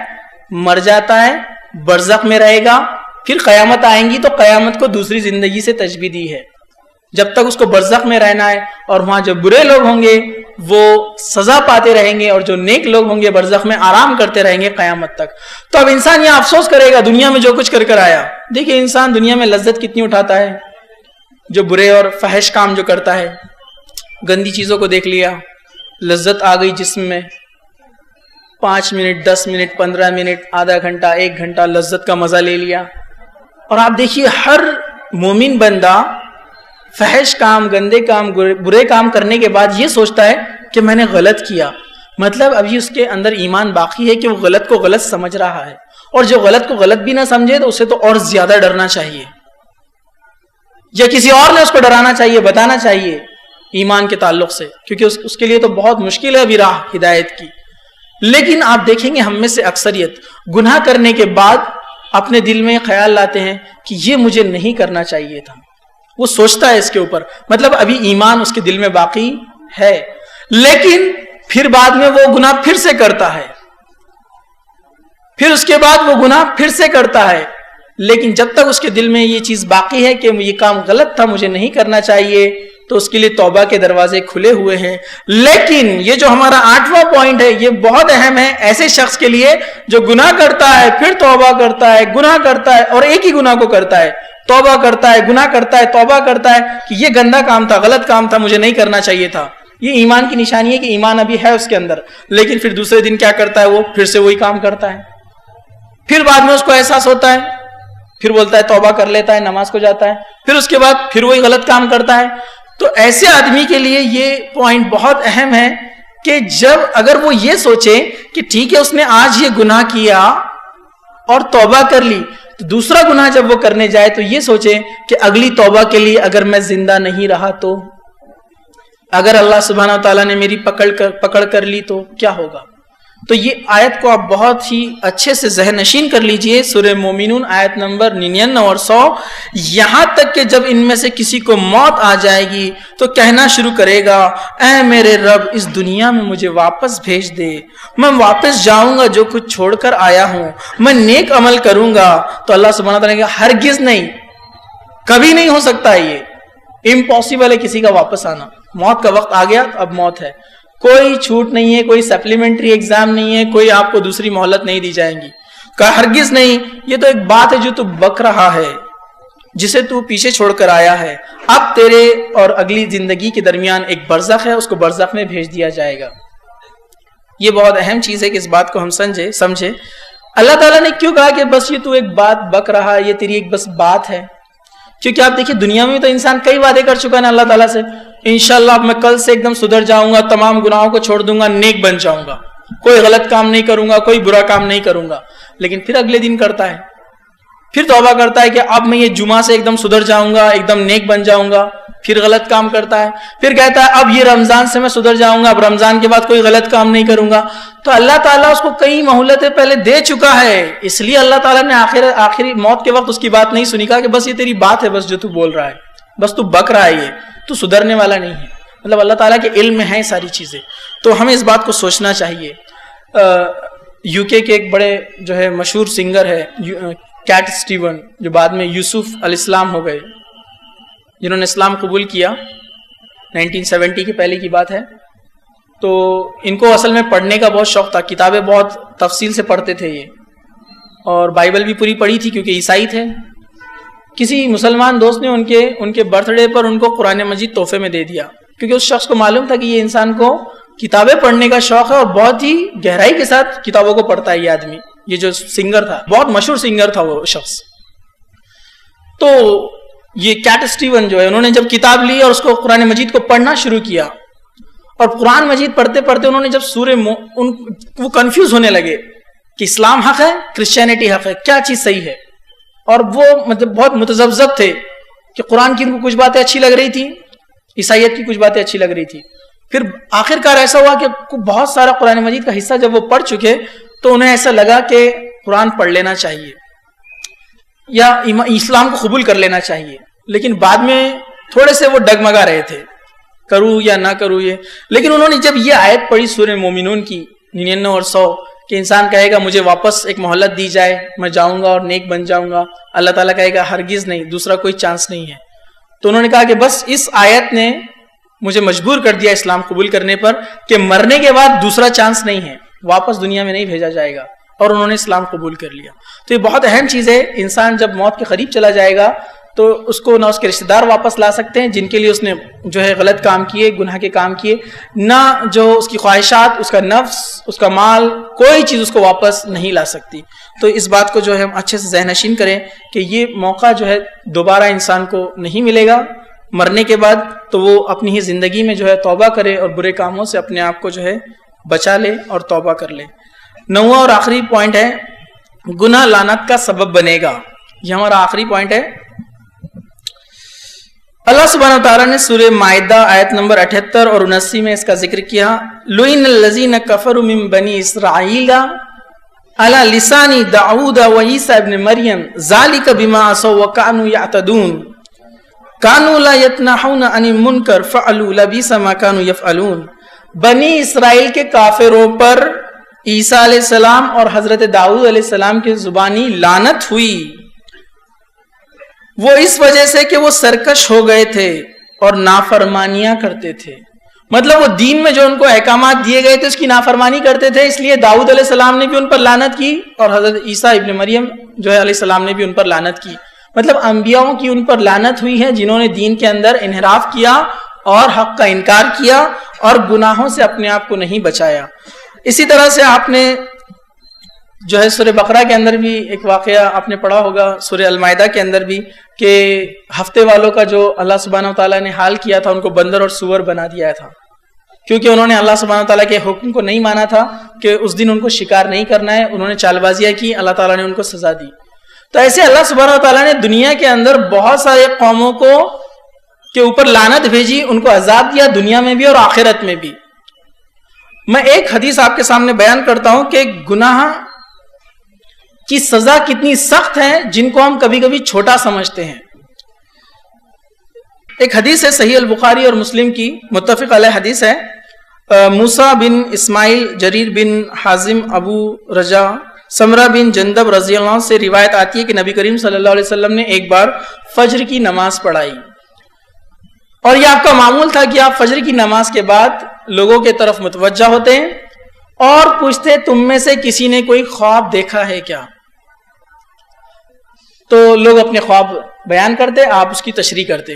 B: مر جاتا ہے، برزخ میں رہے گا، پھر قیامت آئیں گی تو قیامت کو دوسری زندگی سے تشبیہ دی ہے. جب تک اس کو برزخ میں رہنا ہے، اور وہاں جو برے لوگ ہوں گے وہ سزا پاتے رہیں گے، اور جو نیک لوگ ہوں گے برزخ میں آرام کرتے رہیں گے قیامت تک. تو اب انسان یہ افسوس کرے گا دنیا میں جو کچھ کر کر آیا. دیکھیں انسان دنیا میں لذت کتنی اٹھاتا ہے، جو برے اور فحش کام جو کرتا ہے، گندی چیزوں کو دیکھ لیا، لذت آ گئی جسم میں، 5 منٹ 10 منٹ 15 منٹ آدھا گھنٹہ 1 گھنٹہ لذت کا مزہ لے لیا. اور آپ دیکھیے ہر مومن بندہ فحش کام، گندے کام، برے کام کرنے کے بعد یہ سوچتا ہے کہ میں نے غلط کیا. مطلب ابھی اس کے اندر ایمان باقی ہے کہ وہ غلط کو غلط سمجھ رہا ہے، اور جو غلط کو غلط بھی نہ سمجھے تو اسے تو اور زیادہ ڈرنا چاہیے، یا کسی اور نے اس کو ڈرانا چاہیے، بتانا چاہیے ایمان کے تعلق سے، کیونکہ اس کے لیے تو بہت مشکل ہے ابھی راہ ہدایت کی. لیکن آپ دیکھیں گے ہم میں سے اکثریت گناہ کرنے کے بعد اپنے دل میں خیال لاتے ہیں کہ یہ مجھے نہیں کرنا چاہیے تھا. وہ سوچتا ہے اس کے اوپر، مطلب ابھی ایمان اس کے دل میں باقی ہے، لیکن پھر بعد میں وہ گناہ پھر سے کرتا ہے، پھر اس کے بعد وہ گناہ پھر سے کرتا ہے. لیکن جب تک اس کے دل میں یہ چیز باقی ہے کہ یہ کام غلط تھا، مجھے نہیں کرنا چاہیے، تو اس کے لیے توبہ کے دروازے کھلے ہوئے ہیں. لیکن یہ جو ہمارا 8واں پوائنٹ ہے یہ بہت اہم ہے ایسے شخص کے لیے جو گناہ کرتا ہے، پھر توبہ کرتا ہے، گناہ کرتا ہے، اور ایک ہی گناہ کو کرتا ہے، توبہ کرتا ہے، گناہ کرتا ہے، توبہ کرتا ہے کہ یہ گندا کام تھا، غلط کام تھا، مجھے نہیں کرنا چاہیے تھا. یہ ایمان کی نشانی ہے کہ ایمان ابھی ہے اس کے اندر. لیکن پھر دوسرے دن کیا کرتا ہے؟ وہ پھر سے وہی کام کرتا ہے، پھر بعد میں اس کو احساس ہوتا ہے، پھر بولتا ہے توبہ کر لیتا ہے، نماز کو جاتا ہے، پھر اس کے بعد پھر وہی غلط کام کرتا ہے. تو ایسے آدمی کے لیے یہ پوائنٹ بہت اہم ہے کہ جب اگر وہ یہ سوچے کہ ٹھیک ہے اس نے آج یہ گناہ کیا اور توبہ کر لی، تو دوسرا گناہ جب وہ کرنے جائے تو یہ سوچے کہ اگلی توبہ کے لیے اگر میں زندہ نہیں رہا تو، اگر اللہ سبحانہ تعالیٰ نے میری پکڑ کر لی تو کیا ہوگا. تو یہ آیت کو آپ بہت ہی اچھے سے ذہن نشین کر لیجئے. سورہ مومنون آیت نمبر 99 اور 100. یہاں تک کہ جب ان میں سے کسی کو موت آ جائے گی تو کہنا شروع کرے گا اے میرے رب اس دنیا میں مجھے واپس بھیج دے، میں واپس جاؤں گا جو کچھ چھوڑ کر آیا ہوں، میں نیک عمل کروں گا. تو اللہ سبحانہ تعالیٰ نے کہا ہرگز نہیں، کبھی نہیں ہو سکتا ہے، یہ امپاسبل ہے کسی کا واپس آنا. موت کا وقت آ گیا تو اب موت ہے، کوئی چھوٹ نہیں ہے، کوئی سپلیمنٹری ایگزام نہیں ہے، کوئی آپ کو دوسری مہلت نہیں دی جائیں گی. کہا ہرگز نہیں، یہ تو ایک بات ہے جو تو بک رہا ہے، جسے تو پیچھے چھوڑ کر آیا ہے. اب تیرے اور اگلی زندگی کے درمیان ایک برزخ ہے، اس کو برزخ میں بھیج دیا جائے گا. یہ بہت اہم چیز ہے کہ اس بات کو ہم سمجھے. اللہ تعالیٰ نے کیوں کہا کہ بس یہ تو ایک بات بک رہا ہے، یہ تیری ایک بس بات ہے؟ کیونکہ آپ دیکھیے دنیا میں تو انسان کئی وعدے کر چکا ہے نا اللہ تعالیٰ سے، انشاءاللہ اب میں کل سے ایک دم سدھر جاؤں گا، تمام گناہوں کو چھوڑ دوں گا، نیک بن جاؤں گا، کوئی غلط کام نہیں کروں گا، کوئی برا کام نہیں کروں گا. لیکن پھر اگلے دن کرتا ہے، پھر توبہ کرتا ہے کہ اب میں یہ جمعہ سے ایک دم سدھر جاؤں گا، ایک دم نیک بن جاؤں گا، پھر غلط کام کرتا ہے. پھر کہتا ہے اب یہ رمضان سے میں سدھر جاؤں گا، اب رمضان کے بعد کوئی غلط کام نہیں کروں گا. تو اللہ تعالیٰ اس کو کئی مہلتیں پہلے دے چکا ہے، اس لیے اللہ تعالیٰ نے آخری موت کے وقت اس کی بات نہیں سنی. کہا کہ بس یہ تیری بات ہے، بس جو تو بول رہا ہے، بس تو بک رہا ہے، یہ تو سدھرنے والا نہیں ہے. مطلب اللہ تعالیٰ کے علم میں ہیں ساری چیزیں. تو ہمیں اس بات کو سوچنا چاہیے. یو کے ایک بڑے جو ہے مشہور سنگر ہے کیٹ اسٹیون، جو بعد میں یوسف علیہ السلام ہو گئے، جنہوں نے اسلام قبول کیا 1970 کے پہلے کی بات ہے. تو ان کو اصل میں پڑھنے کا بہت شوق تھا، کتابیں بہت تفصیل سے پڑھتے تھے یہ، اور بائبل بھی پوری پڑھی تھی کیونکہ عیسائی تھے. کسی مسلمان دوست نے ان کے برتھ ڈے پر ان کو قرآن مجید تحفے میں دے دیا، کیونکہ اس شخص کو معلوم تھا کہ یہ انسان کو کتابیں پڑھنے کا شوق ہے اور بہت ہی گہرائی کے ساتھ کتابوں کو پڑھتا ہے یہ آدمی. یہ جو سنگر تھا، بہت مشہور سنگر تھا وہ شخص. تو یہ کیٹ اسٹیون جو ہے، انہوں نے جب کتاب لی اور اس کو قرآن مجید کو پڑھنا شروع کیا، اور قرآن مجید پڑھتے پڑھتے انہوں نے جب وہ کنفیوز ہونے لگے کہ اسلام حق ہے، کرسچینٹی حق ہے، کیا چیز صحیح ہے، اور وہ مطلب بہت متذبذب تھے کہ قرآن کی ان کو کچھ باتیں اچھی لگ رہی تھی، عیسائیت کی کچھ باتیں اچھی لگ رہی تھی. پھر آخر کار ایسا ہوا کہ بہت سارا قرآن مجید کا حصہ جب وہ پڑھ چکے تو انہیں ایسا لگا کہ قرآن پڑھ لینا چاہیے یا اسلام کو قبول کر لینا چاہیے. لیکن بعد میں تھوڑے سے وہ ڈگمگا رہے تھے کروں یا نہ کروں یہ. لیکن انہوں نے جب یہ آیت پڑھی سورہ مومنون کی 99 اور 100 کہ انسان کہے گا مجھے واپس ایک مہلت دی جائے، میں جاؤں گا اور نیک بن جاؤں گا، اللہ تعالیٰ کہے گا ہرگز نہیں، دوسرا کوئی چانس نہیں ہے. تو انہوں نے کہا کہ بس اس آیت نے مجھے مجبور کر دیا اسلام قبول کرنے پر کہ مرنے کے بعد دوسرا چانس نہیں ہے، واپس دنیا میں نہیں بھیجا جائے گا، اور انہوں نے اسلام قبول کر لیا. تو یہ بہت اہم چیز ہے. انسان جب موت کے قریب چلا جائے گا تو اس کو نہ اس کے رشتہ دار واپس لا سکتے ہیں جن کے لیے اس نے جو ہے غلط کام کیے، گناہ کے کام کیے، نہ جو اس کی خواہشات، اس کا نفس، اس کا مال، کوئی چیز اس کو واپس نہیں لا سکتی. تو اس بات کو جو ہے ہم اچھے سے ذہن نشین کریں کہ یہ موقع جو ہے دوبارہ انسان کو نہیں ملے گا مرنے کے بعد. تو وہ اپنی ہی زندگی میں جو ہے توبہ کرے اور برے کاموں سے اپنے آپ کو جو ہے بچا لے اور توبہ کر لے. 9واں اور آخری پوائنٹ ہے گناہ لعنت کا سبب بنے گا. یہ ہمارا آخری پوائنٹ ہے. اللہ سبحانہ وتعالیٰ نے سورہ مائدہ آیت نمبر 78 اور 79 میں اس کا ذکر کیا. لُعِنَ الَّذِينَ كَفَرُوا مِن بَنِي إِسْرَائِيلَ عَلَى لِسَانِ دَاوُودَ وَعِيسَىٰ ابْنِ مَرْيَمَ ذَلِكَ بِمَا عَصَوْا وَكَانُوا يَعْتَدُونَ كَانُوا لَا يَتَنَاهَوْنَ عَنِ الْمُنكَرِ فَعَلُوا لَبِئْسَ مَا كَانُوا يَفْعَلُونَ. بنی اسرائیل کے کافروں پر عیسیٰ علیہ السلام اور حضرت داؤد علیہ السلام کی زبانی لعنت ہوئی، وہ اس وجہ سے کہ وہ سرکش ہو گئے تھے اور نافرمانیاں کرتے تھے. مطلب وہ دین میں جو ان کو احکامات دیے گئے تھے اس کی نافرمانی کرتے تھے، اس لیے داؤد علیہ السلام نے بھی ان پر لعنت کی اور حضرت عیسیٰ ابن مریم جو ہے علیہ السلام نے بھی ان پر لعنت کی. مطلب انبیاءوں کی ان پر لعنت ہوئی ہے جنہوں نے دین کے اندر انحراف کیا اور حق کا انکار کیا اور گناہوں سے اپنے آپ کو نہیں بچایا. اسی طرح سے آپ نے جو ہے سورہ بقرہ کے اندر بھی ایک واقعہ آپ نے پڑھا ہوگا، سورہ المائدہ کے اندر بھی، کہ ہفتے والوں کا جو اللہ سبحانہ وتعالیٰ نے حال کیا تھا، ان کو بندر اور سور بنا دیا تھا کیونکہ انہوں نے اللہ سبحانہ وتعالیٰ کے حکم کو نہیں مانا تھا کہ اس دن ان کو شکار نہیں کرنا ہے. انہوں نے چال بازیاں کی، اللہ تعالیٰ نے ان کو سزا دی. تو ایسے اللہ سبحانہ وتعالیٰ نے دنیا کے اندر بہت سارے قوموں کو کے اوپر لعنت بھیجی، ان کو عذاب دیا دنیا میں بھی اور آخرت میں بھی. میں ایک حدیث آپ کے سامنے بیان کرتا ہوں کہ گناہ کی سزا کتنی سخت ہے جن کو ہم کبھی کبھی چھوٹا سمجھتے ہیں. ایک حدیث ہے صحیح البخاری اور مسلم کی، متفق علیہ حدیث ہے. موسیٰ بن اسماعیل، جریر بن حازم، ابو رجا، سمرہ بن جندب رضی اللہ عنہ سے روایت آتی ہے کہ نبی کریم صلی اللہ علیہ وسلم نے ایک بار فجر کی نماز پڑھائی، اور یہ آپ کا معمول تھا کہ آپ فجر کی نماز کے بعد لوگوں کے طرف متوجہ ہوتے ہیں اور پوچھتے تم میں سے کسی نے کوئی خواب دیکھا ہے کیا؟ تو لوگ اپنے خواب بیان کرتے، آپ اس کی تشریح کرتے.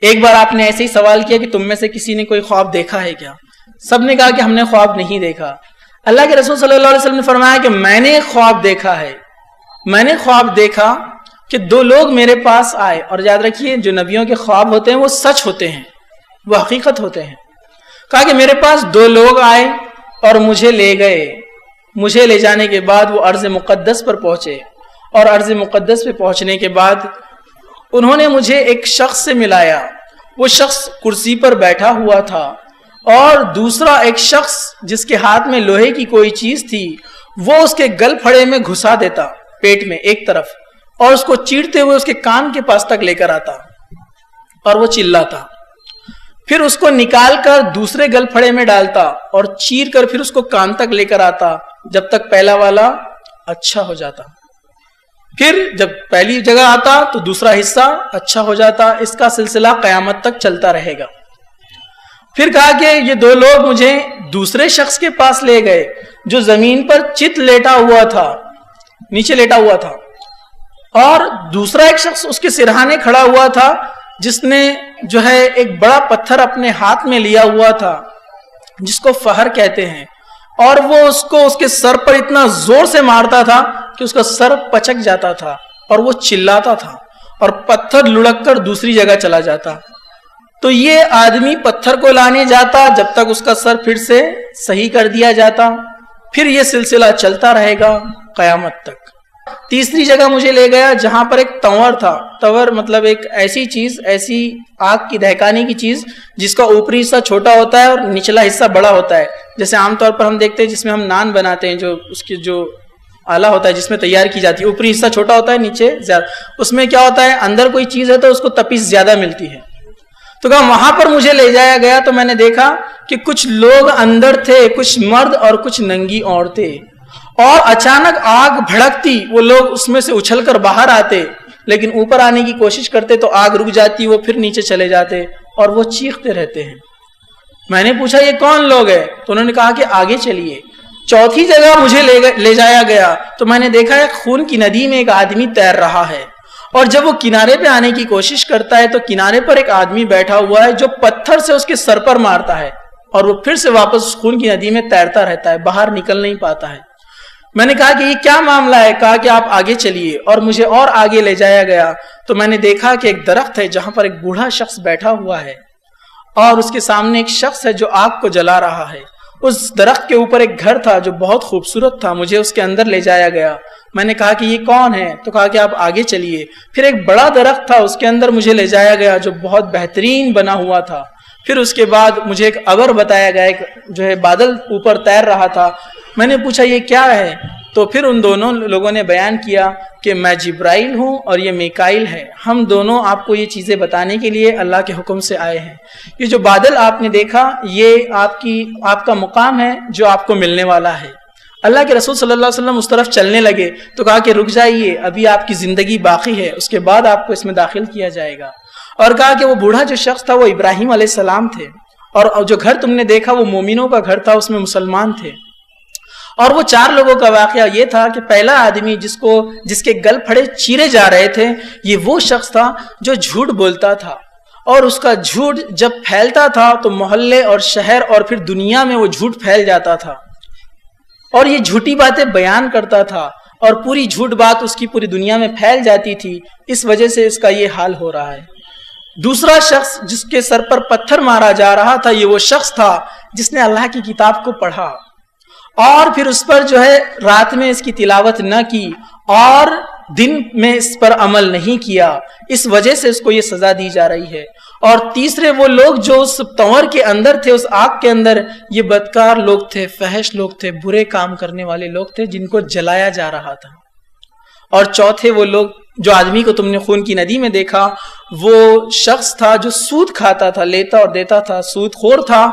B: ایک بار آپ نے ایسے ہی سوال کیا کہ تم میں سے کسی نے کوئی خواب دیکھا ہے کیا؟ سب نے کہا کہ ہم نے خواب نہیں دیکھا. اللہ کے رسول صلی اللہ علیہ وسلم نے فرمایا کہ میں نے خواب دیکھا ہے. میں نے خواب دیکھا کہ دو لوگ میرے پاس آئے، اور یاد رکھیے جو نبیوں کے خواب ہوتے ہیں وہ سچ ہوتے ہیں، وہ حقیقت ہوتے ہیں. کہا کہ میرے پاس دو لوگ آئے اور مجھے لے گئے. مجھے لے جانے کے بعد وہ ارض مقدس پر پہنچے، اور ارض مقدس پہ پہنچنے کے بعد انہوں نے مجھے ایک شخص سے ملایا. وہ شخص کرسی پر بیٹھا ہوا تھا، اور دوسرا ایک شخص جس کے ہاتھ میں لوہے کی کوئی چیز تھی وہ اس کے گل پھڑے میں گھسا دیتا پیٹ میں ایک طرف، اور اس کو چیرتے ہوئے اس کے کان کے پاس تک لے کر آتا اور وہ چلاتا. پھر اس کو نکال کر دوسرے گل پھڑے میں ڈالتا اور چیر کر پھر اس کو کان تک لے کر آتا جب تک پہلا والا اچھا ہو جاتا. پھر جب پہلی جگہ آتا تو دوسرا حصہ اچھا ہو جاتا. اس کا سلسلہ قیامت تک چلتا رہے گا. پھر کہا کہ یہ دو لوگ مجھے دوسرے شخص کے پاس لے گئے جو زمین پر چت لیٹا ہوا تھا، نیچے لیٹا ہوا تھا، اور دوسرا ایک شخص اس کے سرہانے کھڑا ہوا تھا جس نے جو ہے ایک بڑا پتھر اپنے ہاتھ میں لیا ہوا تھا جس کو فہر کہتے ہیں، اور وہ اس کو اس کے سر پر اتنا زور سے مارتا تھا کہ اس کا سر پچک جاتا تھا اور وہ چلاتا تھا اور پتھر لڑک کر دوسری جگہ چلا جاتا. تو یہ آدمی پتھر کو لانے جاتا جب تک اس کا سر پھر سے صحیح کر دیا جاتا، پھر یہ سلسلہ چلتا رہے گا قیامت تک۔ تیسری جگہ مجھے لے گیا جہاں پر ایک تنور تھا۔ تنور مطلب ایک ایسی چیز، ایسی آگ کی دہکانے کی چیز جس کا اوپری حصہ چھوٹا ہوتا ہے اور نچلا حصہ بڑا ہوتا ہے، جیسے عام طور پر ہم دیکھتے ہیں جس میں ہم نان بناتے ہیں، جو اس کی جو آلہ ہوتا ہے جس میں تیار کی جاتی ہے، اوپری حصہ چھوٹا ہوتا ہے، نیچے زیادہ۔ اس میں کیا ہوتا ہے، اندر کوئی چیز ہے تو اس کو تپش زیادہ ملتی ہے۔ تو کہا وہاں پر مجھے لے جایا گیا تو میں نے دیکھا کہ کچھ لوگ اندر تھے، کچھ مرد اور کچھ ننگی عورتیں، اور اچانک آگ بھڑکتی، وہ لوگ اس میں سے اچھل کر باہر آتے، لیکن اوپر آنے کی کوشش کرتے تو آگ رک جاتی، وہ پھر نیچے چلے جاتے اور وہ چیختے رہتے ہیں۔ میں نے پوچھا یہ کون لوگ ہیں؟ تو انہوں نے کہا کہ آگے چلیے۔ چوتھی جگہ مجھے لے جایا گیا تو میں نے دیکھا ایک خون کی ندی میں ایک آدمی تیر رہا ہے، اور جب وہ کنارے پہ آنے کی کوشش کرتا ہے تو کنارے پر ایک آدمی بیٹھا ہوا ہے جو پتھر سے اس کے سر پر مارتا ہے، اور وہ پھر سے واپس خون کی ندی میں تیرتا رہتا ہے، باہر نکل نہیں پاتا ہے۔ میں نے کہا کہ یہ کیا معاملہ ہے؟ کہا کہ آپ آگے چلیے، اور مجھے اور آگے لے جایا گیا تو میں نے دیکھا کہ ایک درخت ہے جہاں پر ایک بوڑھا شخص بیٹھا ہوا ہے، اور اس کے سامنے ایک شخص ہے جو آگ کو جلا رہا ہے۔ اس درخت کے اوپر ایک گھر تھا جو بہت خوبصورت تھا، مجھے اس کے اندر لے جایا گیا۔ میں نے کہا کہ یہ کون ہے؟ تو کہا کہ آپ آگے چلیے۔ پھر ایک بڑا درخت تھا، اس کے اندر مجھے لے جایا گیا جو بہت بہترین بنا ہوا تھا۔ پھر اس کے بعد مجھے ایک ابر بتایا گیا، ایک جو ہے بادل اوپر تیر رہا تھا۔ میں نے پوچھا یہ کیا ہے؟ تو پھر ان دونوں لوگوں نے بیان کیا کہ میں جبرائیل ہوں اور یہ میکائیل ہے، ہم دونوں آپ کو یہ چیزیں بتانے کے لیے اللہ کے حکم سے آئے ہیں۔ یہ جو بادل آپ نے دیکھا یہ آپ کا مقام ہے جو آپ کو ملنے والا ہے۔ اللہ کے رسول صلی اللہ علیہ وسلم اس طرف چلنے لگے تو کہا کہ رک جائیے، ابھی آپ کی زندگی باقی ہے، اس کے بعد آپ کو اس میں داخل کیا جائے گا۔ اور کہا کہ وہ بوڑھا جو شخص تھا وہ ابراہیم علیہ السلام تھے، اور جو گھر تم نے دیکھا وہ مومنوں کا گھر تھا، اس میں مسلمان تھے۔ اور وہ 4 لوگوں کا واقعہ یہ تھا کہ پہلا آدمی جس کے گل پھڑے چیرے جا رہے تھے، یہ وہ شخص تھا جو جھوٹ بولتا تھا، اور اس کا جھوٹ جب پھیلتا تھا تو محلے اور شہر اور پھر دنیا میں وہ جھوٹ پھیل جاتا تھا، اور یہ جھوٹی باتیں بیان کرتا تھا، اور پوری جھوٹ بات اس کی پوری دنیا میں پھیل جاتی تھی، اس وجہ سے اس کا یہ حال ہو رہا ہے۔ دوسرا شخص جس کے سر پر پتھر مارا جا رہا تھا، یہ وہ شخص تھا جس نے اللہ کی کتاب کو پڑھا اور پھر اس پر جو ہے رات میں اس کی تلاوت نہ کی اور دن میں اس پر عمل نہیں کیا، اس وجہ سے اس کو یہ سزا دی جا رہی ہے۔ اور تیسرے وہ لوگ جو اس تنور کے اندر تھے، اس آگ کے اندر، یہ بدکار لوگ تھے، فحش لوگ تھے، برے کام کرنے والے لوگ تھے جن کو جلایا جا رہا تھا۔ اور چوتھے وہ لوگ جو آدمی کو تم نے خون کی ندی میں دیکھا، وہ شخص تھا جو سود کھاتا تھا، لیتا اور دیتا تھا، سود خور تھا۔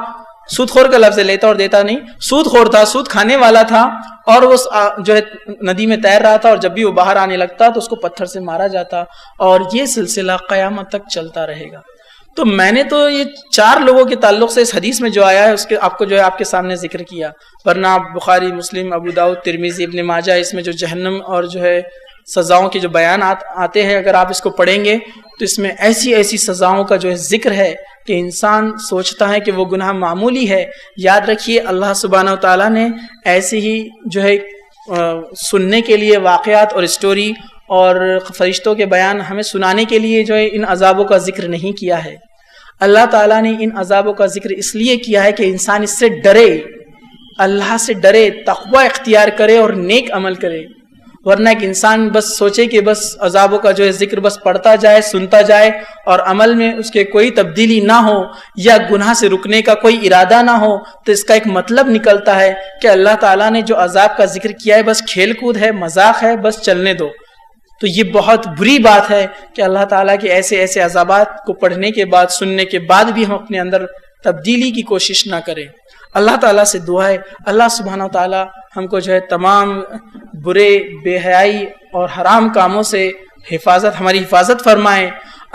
B: سود خور کا لفظ لیتا اور دیتا نہیں، سود خور تھا، سود کھانے والا تھا، اور وہ جو ہے ندی میں تیر رہا تھا، اور جب بھی وہ باہر آنے لگتا تو اس کو پتھر سے مارا جاتا، اور یہ سلسلہ قیامت تک چلتا رہے گا۔ تو میں نے تو یہ 4 لوگوں کے تعلق سے اس حدیث میں جو آیا ہے اس کے آپ کو جو ہے آپ کے سامنے ذکر کیا، ورنہ بخاری، مسلم، ابو داؤد، ترمذی، ابن ماجہ، اس میں جو جہنم اور جو ہے سزاؤں کے جو بیانات آتے ہیں، اگر آپ اس کو پڑھیں گے تو اس میں ایسی ایسی سزاؤں کا جو ہے ذکر ہے کہ انسان سوچتا ہے کہ وہ گناہ معمولی ہے۔ یاد رکھیے اللہ سبحانہ وتعالیٰ نے ایسے ہی جو ہے سننے کے لیے واقعات اور اسٹوری اور فرشتوں کے بیان ہمیں سنانے کے لیے جو ہے ان عذابوں کا ذکر نہیں کیا ہے۔ اللہ تعالیٰ نے ان عذابوں کا ذکر اس لیے کیا ہے کہ انسان اس سے ڈرے، اللہ سے ڈرے، تقوی اختیار کرے اور نیک عمل کرے، ورنہ ایک انسان بس سوچے کہ بس عذابوں کا جو ہے ذکر بس پڑھتا جائے، سنتا جائے، اور عمل میں اس کے کوئی تبدیلی نہ ہو یا گناہ سے رکنے کا کوئی ارادہ نہ ہو، تو اس کا ایک مطلب نکلتا ہے کہ اللہ تعالیٰ نے جو عذاب کا ذکر کیا ہے بس کھیل کود ہے، مذاق ہے، بس چلنے دو۔ تو یہ بہت بری بات ہے کہ اللہ تعالیٰ کے ایسے ایسے عذابات کو پڑھنے کے بعد، سننے کے بعد بھی ہم اپنے اندر تبدیلی کی کوشش نہ کریں۔ اللہ تعالیٰ سے دعا ہے اللہ سبحانہ وتعالیٰ ہم کو جو ہے تمام برے، بے حیائی اور حرام کاموں سے ہماری حفاظت فرمائے۔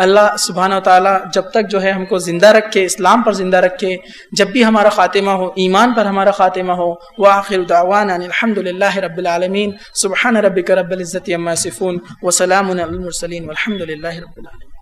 B: اللہ سبحانہ وتعالیٰ جب تک جو ہے ہم کو زندہ رکھے، اسلام پر زندہ رکھے، جب بھی ہمارا خاتمہ ہو ایمان پر ہمارا خاتمہ ہو۔ وآخر دعوانا الحمد للہ رب العالمین، سبحان ربک رب العزت عما یصفون، وسلام علی المرسلین، والحمد للہ رب العالمین۔